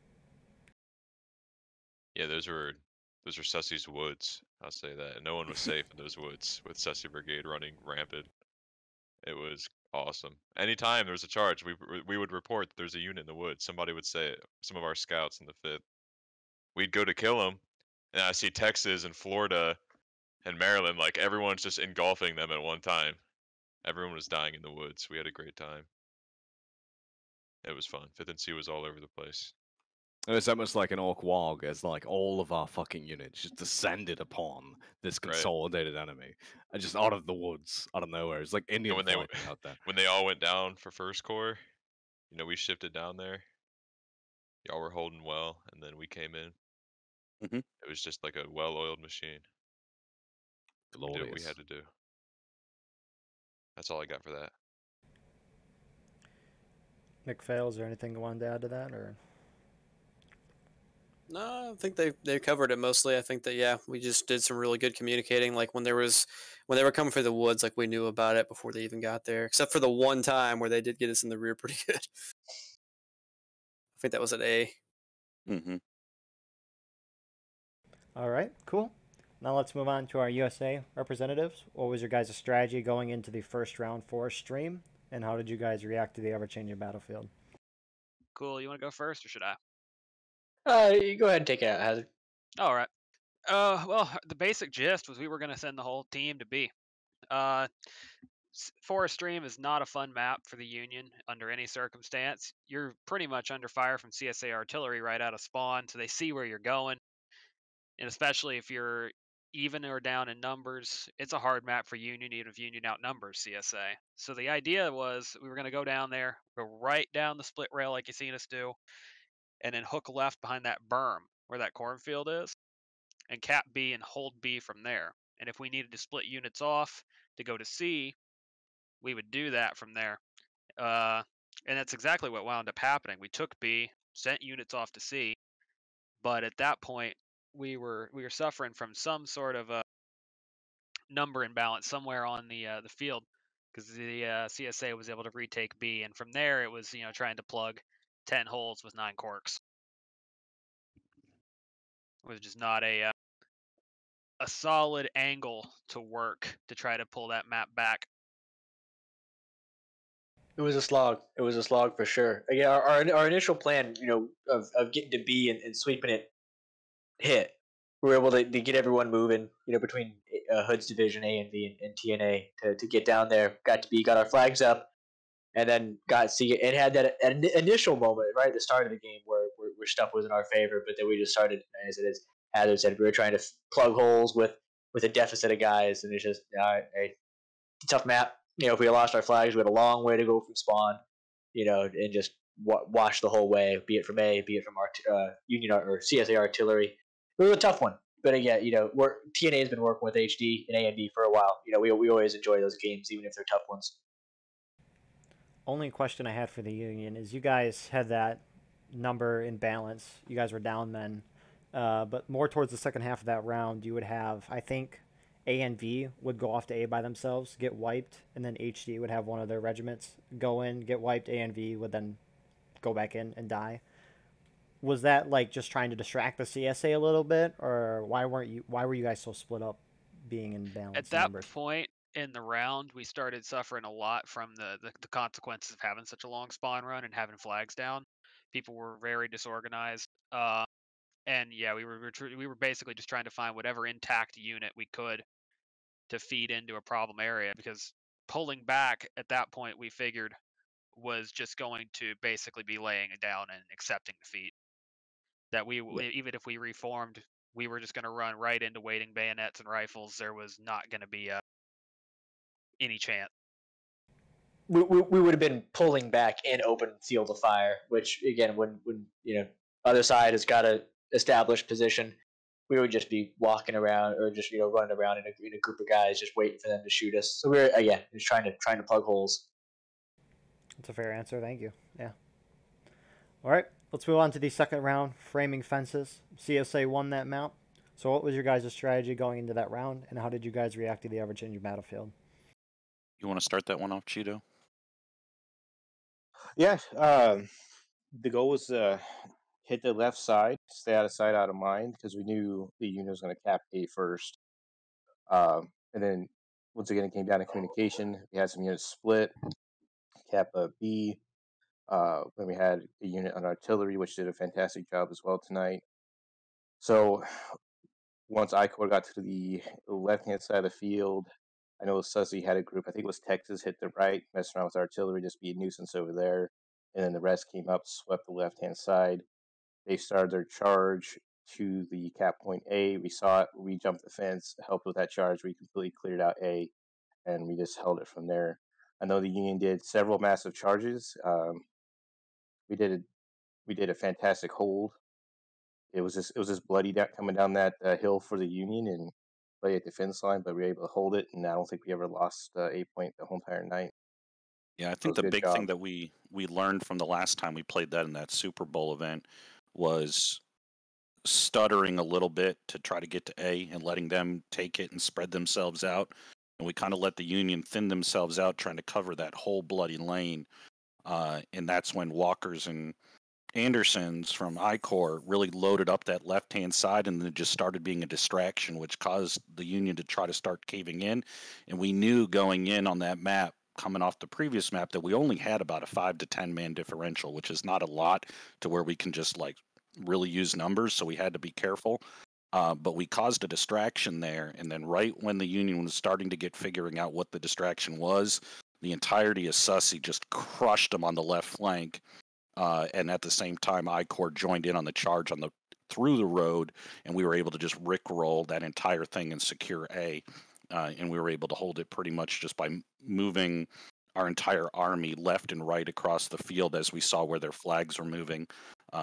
Speaker 10: Yeah, those were Sussy's woods. I'll say that. No one was safe in those woods with Sussy Brigade running rampant. It was awesome. Anytime there was a charge, we would report that there's a unit in the woods. Somebody would say it. Some of our scouts in the 5th. We'd go to kill them, and I see Texas and Florida and Maryland, like everyone's just engulfing them at one time. Everyone was dying in the woods. We had a great time. It was fun. 5th and C was all over the place.
Speaker 16: It was almost like an orc wog, as like all of our fucking units just descended upon this consolidated enemy, and just out of the woods, out of nowhere. It's like Indian fighting out there.
Speaker 10: When they all went down for first corps, we shifted down there. Y'all were holding well, and then we came in.
Speaker 18: Mm-hmm.
Speaker 10: It was just like a well-oiled machine. We did what we had to do. That's all I got for that.
Speaker 1: McPhail, is there anything you wanted to add to that, or?
Speaker 14: No, I think they covered it mostly. I think that we just did some really good communicating. Like when they were coming for the woods, like we knew about it before they even got there. Except for the one time where they did get us in the rear pretty good. I think that was at A.
Speaker 18: Mm-hmm.
Speaker 1: All right, cool. Now let's move on to our USA representatives. What was your guys' strategy going into the first round for stream, and how did you guys react to the ever-changing battlefield?
Speaker 11: Cool. You want to go first, or should I?
Speaker 19: You go ahead and take it out, Hazard.
Speaker 11: All right. Well, the basic gist was we were going to send the whole team to B. Forest Stream is not a fun map for the Union under any circumstance. You're pretty much under fire from CSA artillery right out of spawn, so they see where you're going. And especially if you're even or down in numbers, it's a hard map for Union, even if Union outnumbers CSA. So the idea was we were going to go down there, go right down the split rail like you've seen us do, and then hook left behind that berm where that cornfield is, and cap B and hold B from there. And if we needed to split units off to go to C, we would do that from there. And that's exactly what wound up happening. We took B, sent units off to C, but at that point, we were suffering from some sort of a number imbalance somewhere on the field, because the CSA was able to retake B, and from there it was trying to plug 10 holes with 9 corks. It was just not a solid angle to work to try to pull that map back.
Speaker 19: It was a slog. It was a slog for sure. Again, our initial plan, of getting to B and sweeping it, hit. We were able to get everyone moving, between Hood's division A and B and TNA to get down there. Got to B, got our flags up, and then got C. It had that initial moment right at the start of the game where stuff was in our favor, but then we just started, as Heather said, we were trying to plug holes with a deficit of guys, and it's just tough map. If we lost our flags, we had a long way to go from spawn, and just watch the whole way, be it from A, be it from our Union or CSA artillery. It was a tough one, but again, TNA has been working with HD and A and B for a while. We always enjoy those games, even if they're tough ones.
Speaker 1: Only question I had for the Union is you guys had that number in balance. You guys were down then, but more towards the second half of that round, you would have, I think, A and V would go off to A by themselves, get wiped, and then HD would have one of their regiments go in, get wiped. A and V would then go back in and die. Was that like just trying to distract the CSA a little bit, or why were you guys so split up, being in balance?
Speaker 11: At that point in the round, we started suffering a lot from the consequences of having such a long spawn run and having flags down. People were very disorganized, and yeah, we were basically just trying to find whatever intact unit we could to feed into a problem area, because pulling back at that point, we figured, was just going to basically be laying it down and accepting defeat. That even if we reformed, we were just going to run right into waiting bayonets and rifles. There was not going to be any chance.
Speaker 19: We would have been pulling back in open field of fire, which again, when other side has got a established position, we would just be walking around or just running around in a group of guys, just waiting for them to shoot us. So we're just trying to plug holes.
Speaker 1: That's a fair answer. Thank you. Yeah. All right, let's move on to the second round, framing fences. CSA won that map. So what was your guys' strategy going into that round, and how did you guys react to the ever-changing battlefield?
Speaker 18: You want to start that one off, Cheeto?
Speaker 17: Yeah, the goal was to hit the left side, stay out of sight, out of mind, because we knew the unit was going to cap A first. And then, once again, it came down to communication. We had some units split, cap B. Then we had a unit on artillery, which did a fantastic job as well tonight. So, once I-Corps got to the left-hand side of the field, I know Sussy had a group, I think it was Texas, hit the right, messing around with artillery, just be a nuisance over there. And then the rest came up, swept the left-hand side. They started their charge to the cap point A. We saw it. We jumped the fence, helped with that charge. We completely cleared out A, and we just held it from there. I know the Union did several massive charges. We did a fantastic hold. It was just bloody coming down that hill for the Union and play at the fence line, but we were able to hold it, and I don't think we ever lost A point the whole entire night.
Speaker 18: Yeah, I think the big thing that we learned from the last time we played that in that Super Bowl event was stuttering a little bit to try to get to A and letting them take it and spread themselves out. And we kind of let the Union thin themselves out trying to cover that whole bloody lane. And that's when Walkers and Andersons from I-Corps really loaded up that left-hand side and then just started being a distraction, which caused the Union to try to start caving in. And we knew going in on that map, coming off the previous map, that we only had about a 5 to 10 man differential, which is not a lot to where we can just like really use numbers. So we had to be careful. But we caused a distraction there. And then right when the Union was starting to get figuring out what the distraction was, the entirety of Sussy just crushed them on the left flank. And at the same time, I-Corps joined in on the charge through the road, and we were able to just rickroll that entire thing and secure A. And we were able to hold it pretty much just by moving our entire army left and right across the field as we saw where their flags were moving.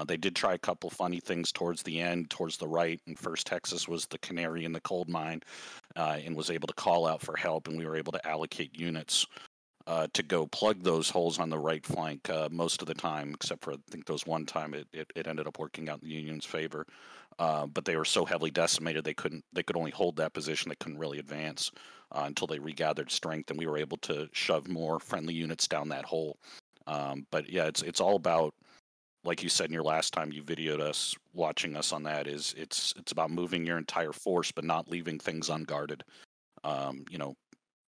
Speaker 18: They did try a couple funny things towards the end, towards the right, and First Texas was the canary in the coal mine and was able to call out for help, and we were able to allocate units to go plug those holes on the right flank most of the time, except for I think there was one time it ended up working out in the Union's favor. But they were so heavily decimated they could only hold that position. They couldn't really advance until they regathered strength, and we were able to shove more friendly units down that hole. But yeah, it's all about, like you said in your last time you videoed us watching us on that, is it's about moving your entire force but not leaving things unguarded.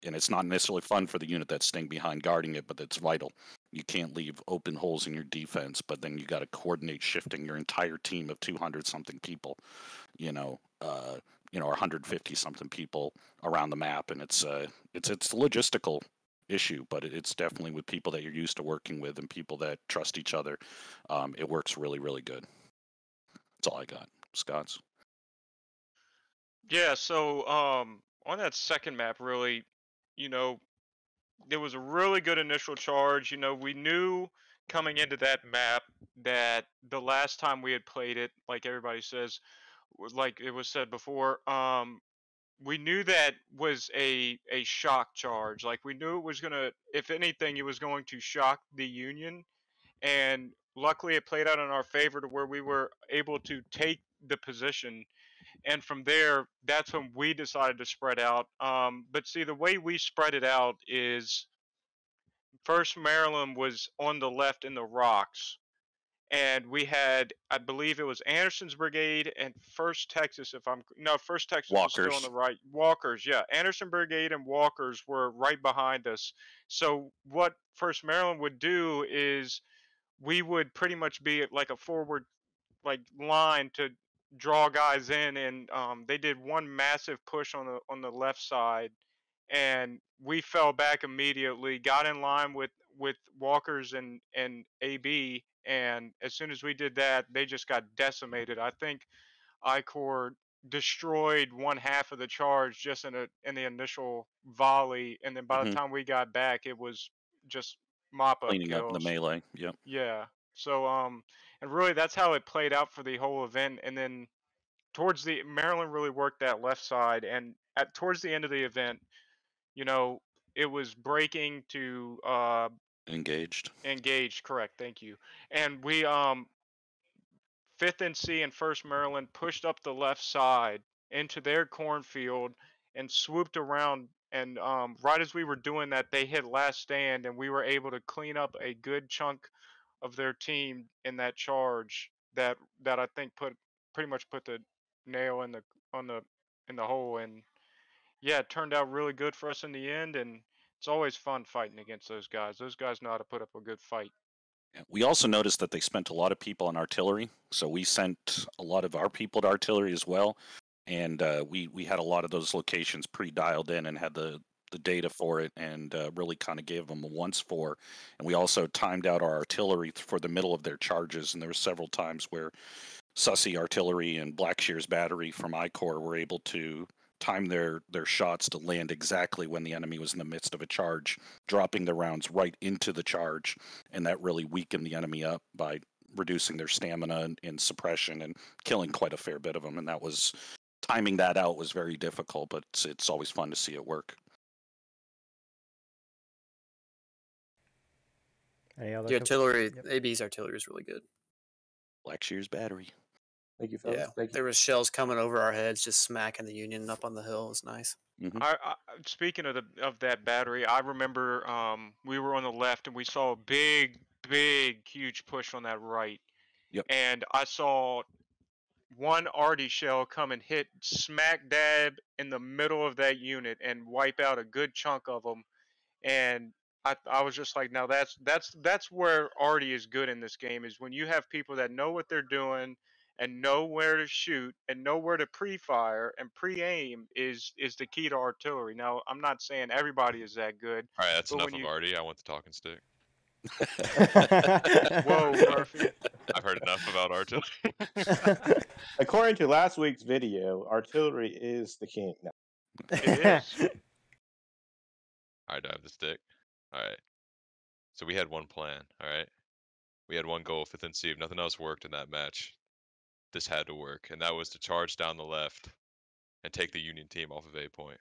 Speaker 18: And it's not necessarily fun for the unit that's staying behind guarding it, but it's vital. You can't leave open holes in your defense, but then you got to coordinate shifting your entire team of 200 something people, or 150 something people around the map, and it's a logistical issue, but it's definitely with people that you're used to working with and people that trust each other. It works really, really good. That's all I got. Scott's.
Speaker 15: Yeah, so on that second map, really, there was a really good initial charge. We knew coming into that map that the last time we had played it, like everybody says, like it was said before, we knew that was a shock charge. Like we knew it was gonna, if anything, it was going to shock the Union, and luckily it played out in our favor to where we were able to take the position. And from there, that's when we decided to spread out. But see, the way we spread it out is First Maryland was on the left in the rocks, and we had, I believe it was Anderson's brigade and First Texas. First Texas was still on the right. Walkers, yeah, Anderson brigade and Walkers were right behind us. So what First Maryland would do is we would pretty much be like a forward line to draw guys in, and they did one massive push on the left side, and we fell back immediately, got in line with Walkers and AB, and as soon as we did that, they just got decimated. I think I-Corps destroyed one half of the charge just in the initial volley, and then by the time we got back, it was just mop up
Speaker 18: Cleaning
Speaker 15: kills.
Speaker 18: up the melee. Yep.
Speaker 15: Yeah. So and really that's how it played out for the whole event. And then towards the Maryland really worked that left side, and towards the end of the event, it was breaking to
Speaker 18: engaged.
Speaker 15: Correct. Thank you. And we 5th NC and 1st Maryland pushed up the left side into their cornfield and swooped around. And right as we were doing that, they hit last stand, and we were able to clean up a good chunk of their team in that charge that I think pretty much put the nail in the hole. And yeah, it turned out really good for us in the end, and it's always fun fighting against those guys. Those guys know how to put up a good fight.
Speaker 18: Yeah. We also noticed that they spent a lot of people on artillery, so we sent a lot of our people to artillery as well, and we had a lot of those locations pre-dialed in and had the data for it, and really kind of gave them a once for. And we also timed out our artillery for the middle of their charges, and there were several times where Sussy Artillery and Blackshear's Battery from I-Corps were able to time their shots to land exactly when the enemy was in the midst of a charge, dropping the rounds right into the charge, and that really weakened the enemy up by reducing their stamina and suppression and killing quite a fair bit of them. And that was, timing that out was very difficult, but it's always fun to see it work.
Speaker 14: The artillery, AB's artillery is really good.
Speaker 18: Blackshear's Battery.
Speaker 17: Thank you, fellas.
Speaker 14: Yeah,
Speaker 17: Thank you.
Speaker 14: there was shells coming over our heads, just smacking the Union up on the hill. It was nice.
Speaker 15: Speaking of that battery, I remember we were on the left and we saw a big, huge push on that right.
Speaker 18: Yep.
Speaker 15: And I saw one arty shell come and hit smack dab in the middle of that unit and wipe out a good chunk of them. And I was just like, now that's where arty is good in this game, is when you have people that know what they're doing and know where to shoot and know where to pre-fire and pre-aim is the key to artillery. Now, I'm not saying everybody is that good.
Speaker 10: All right, that's
Speaker 15: but
Speaker 10: enough
Speaker 15: when
Speaker 10: of
Speaker 15: you...
Speaker 10: Artie. I want the talking stick.
Speaker 15: Whoa, Murphy.
Speaker 10: I've heard enough about artillery.
Speaker 17: According to last week's video, artillery is the king. No.
Speaker 15: It is.
Speaker 10: All right, I have the stick. All right. So we had one plan, all right? We had one goal, 5th and C. If nothing else worked in that match, this had to work. And that was to charge down the left and take the Union team off of A point.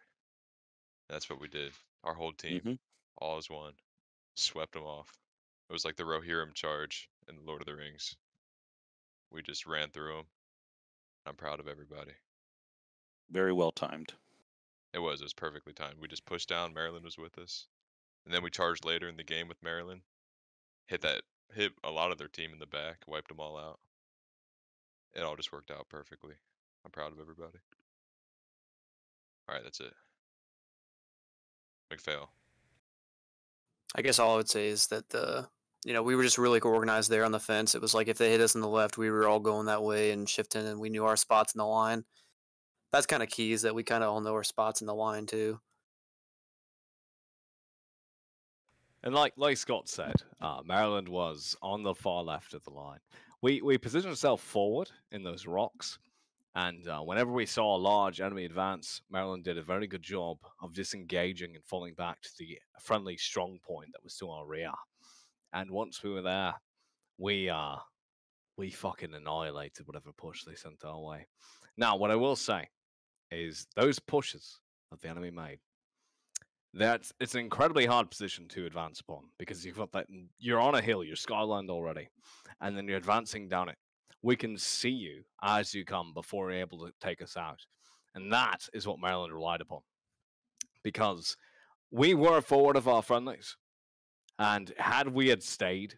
Speaker 10: And that's what we did. Our whole team, all as one, swept them off. It was like the Rohirrim charge in The Lord of the Rings. We just ran through them. I'm proud of everybody.
Speaker 18: Very well timed.
Speaker 10: It was perfectly timed. We just pushed down. Maryland was with us. And then we charged later in the game with Maryland. Hit a lot of their team in the back, wiped them all out. It all just worked out perfectly. I'm proud of everybody. All right, that's it. McPhail.
Speaker 14: I guess all I would say is that we were just really organized there on the fence. It was like if they hit us on the left, we were all going that way and shifting, and we knew our spots in the line. That's kind of key, is that we kind of all know our spots in the line too.
Speaker 16: And like Scott said, Maryland was on the far left of the line. We positioned ourselves forward in those rocks, and whenever we saw a large enemy advance, Maryland did a very good job of disengaging and falling back to the friendly strong point that was to our rear. And once we were there, we fucking annihilated whatever push they sent our way. Now, what I will say is those pushes that the enemy made, it's an incredibly hard position to advance upon, because you're on a hill, you're skylined already, and then you're advancing down it. We can see you as you come before you're able to take us out. And that is what Maryland relied upon, because we were forward of our friendlies, and had we stayed,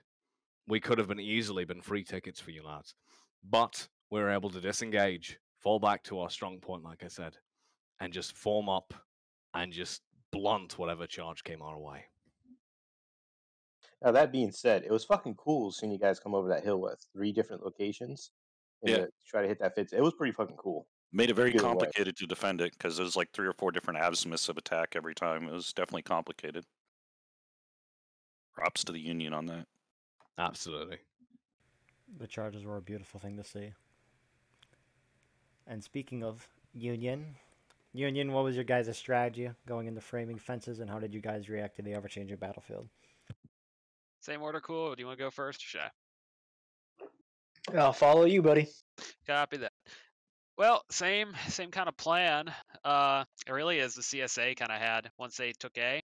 Speaker 16: we could have easily been free tickets for you lads. But we were able to disengage, fall back to our strong point, like I said, and just form up and just blunt whatever charge came our way.
Speaker 17: Now, that being said, it was fucking cool seeing you guys come over that hill with 3 different locations to try to hit that fence. It was pretty fucking cool.
Speaker 18: Made it very complicated to defend it, because there's like 3 or 4 different azimuths of attack every time. It was definitely complicated. Props to the Union on that.
Speaker 16: Absolutely.
Speaker 1: The charges were a beautiful thing to see. And speaking of Union, what was your guys' strategy going into framing fences, and how did you guys react to the ever-changing battlefield?
Speaker 11: Same order, cool. Do you want to go first, or should I?
Speaker 19: I'll follow you, buddy.
Speaker 11: Copy that. Well, same kind of plan. It really is the CSA kind of had once they took A.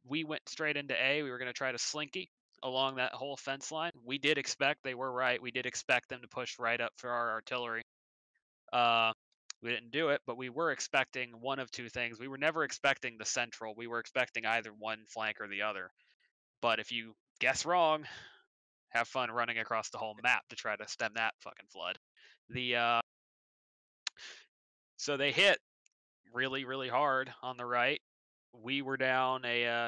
Speaker 11: We went straight into A. We were going to try to slinky along that whole fence line. We did expect, they were right, we did expect them to push right up for our artillery. We didn't do it, but we were expecting one of two things. We were never expecting the central. We were expecting either one flank or the other. But if you guess wrong, have fun running across the whole map to try to stem that fucking flood. So they hit really, really hard on the right. We were down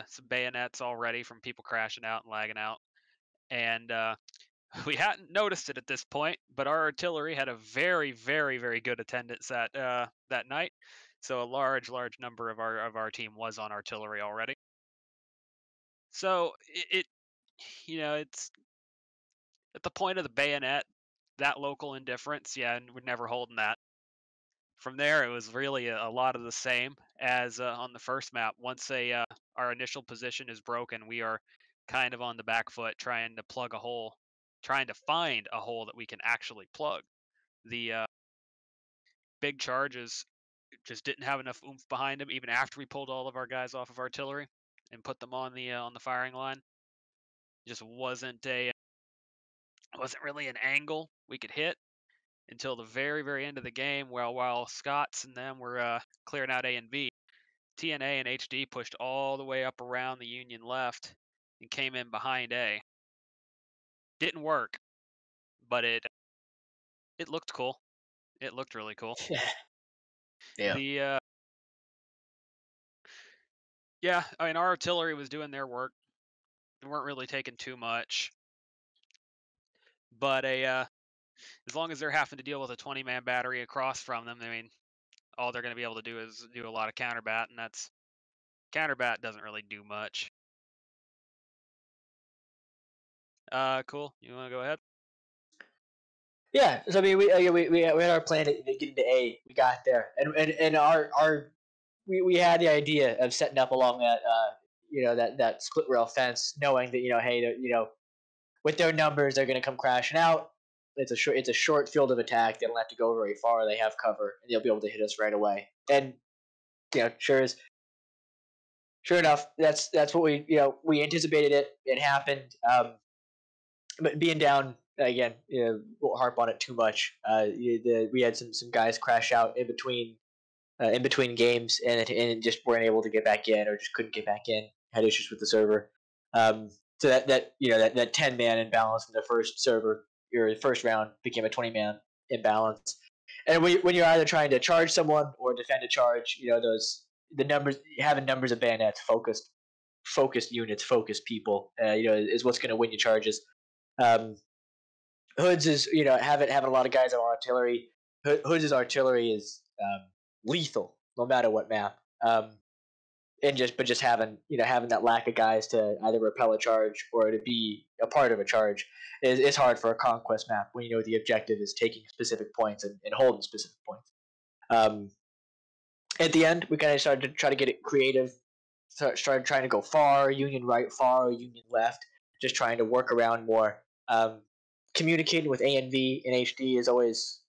Speaker 11: some bayonets already from people crashing out and lagging out. And we hadn't noticed it at this point, but our artillery had a very, very, very good attendance that night. So a large number of our team was on artillery already. So it's at the point of the bayonet, that local indifference, and we're never holding that. From there, it was really a lot of the same as on the first map. Once our initial position is broken, we are kind of on the back foot trying to plug a hole, trying to find a hole that we can actually plug. The big charges just didn't have enough oomph behind them, even after we pulled all of our guys off of artillery and put them on the firing line. Just wasn't really an angle we could hit. until the very, very end of the game. While Scots and them were clearing out A and B, TNA and HD pushed all the way up around the Union left and came in behind A. Didn't work, but it looked cool. It looked really cool.
Speaker 19: Yeah.
Speaker 11: The yeah, I mean, our artillery was doing their work. They weren't really taking too much, but as long as they're having to deal with a 20-man battery across from them, I mean, all they're going to be able to do is do a lot of counterbat, and that's counterbat doesn't really do much. Cool. You want to go ahead?
Speaker 19: Yeah, so I mean, we had our plan to get into A. We got there, and we had the idea of setting up along that that split rail fence, knowing that hey, with their numbers they're going to come crashing out. It's a short field of attack. They don't have to go very far. They have cover, and they'll be able to hit us right away. And sure enough, that's what we anticipated it. It happened. But being down again, won't harp on it too much. We had some guys crash out in between games, and just weren't able to get back in, or just couldn't get back in. Had issues with the server. So that 10-man imbalance in the first server, your first round, became a 20-man imbalance. And when you're either trying to charge someone or defend a charge, having numbers of bayonets, focused units, focused people, is what's going to win you charges. Hoods is having a lot of guys on artillery. Hoods' artillery is lethal no matter what map. But just having that lack of guys to either repel a charge or to be a part of a charge is hard for a conquest map when the objective is taking specific points and holding specific points. At the end, we kind of started to try to get it creative. Started trying to go far, Union right, far, Union left, just trying to work around more. Communicating with A and V and HD is always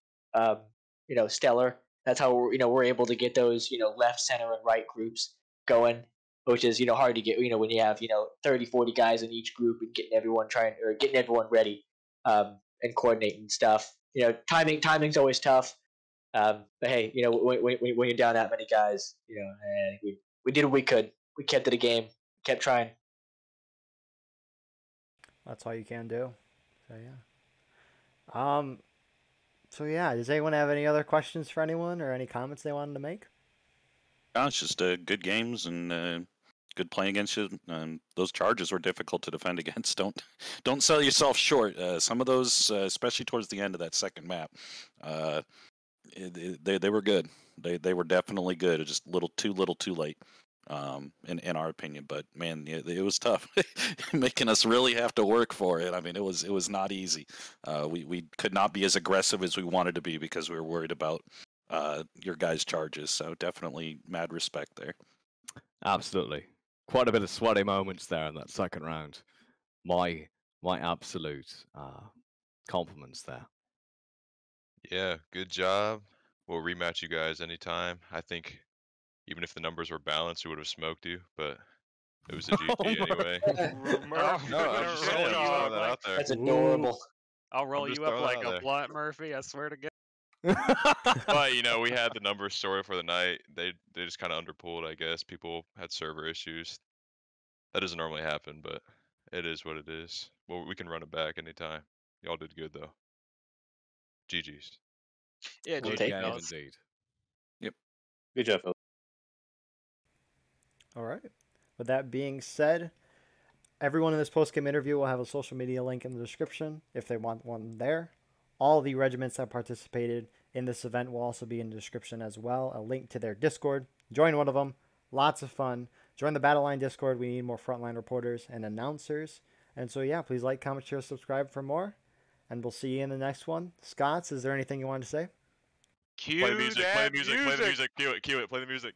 Speaker 19: stellar. That's how we're able to get those left, center, and right groups going, which is hard to get when you have 30, 40 guys in each group and getting everyone ready and coordinating stuff. Timing's always tough. But hey, when you're down that many guys, we did what we could. We kept it a game. Kept trying.
Speaker 1: That's all you can do. So yeah. So yeah, does anyone have any other questions for anyone or any comments they wanted to make?
Speaker 18: No, it's just good games and good playing against you. Those charges were difficult to defend against. Don't sell yourself short. Some of those, especially towards the end of that second map, they were good. They were definitely good. Just little too late. In our opinion, but man, it was tough, making us really have to work for it. I mean, it was not easy. We could not be as aggressive as we wanted to be because we were worried about your guys' charges. So definitely mad respect there.
Speaker 16: Absolutely, quite a bit of sweaty moments there in that second round. My absolute compliments there.
Speaker 13: Yeah, good job. We'll rematch you guys anytime. I think. Even if the numbers were balanced, we would have smoked you, but it was a GG anyway.
Speaker 19: That's adorable.
Speaker 11: I'll roll you up like a blunt, Murphy. I swear to God.
Speaker 13: But we had the numbers sorted for the night. They just kind of underpulled, I guess. People had server issues. That doesn't normally happen, but it is what it is. Well, we can run it back anytime. Y'all did good though. GG's.
Speaker 11: Yeah,
Speaker 16: good game indeed.
Speaker 18: Yep.
Speaker 17: Good job, Phil.
Speaker 1: All right. With that being said, everyone in this post-game interview will have a social media link in the description if they want one there. All the regiments that participated in this event will also be in the description as well. A link to their Discord. Join one of them. Lots of fun. Join the Battle Line Discord. We need more frontline reporters and announcers. And so, yeah, please like, comment, share, subscribe for more. And we'll see you in the next one. Scots, is there anything you wanted to say?
Speaker 13: Play the music, play the music, play the music. Cue it, play the music.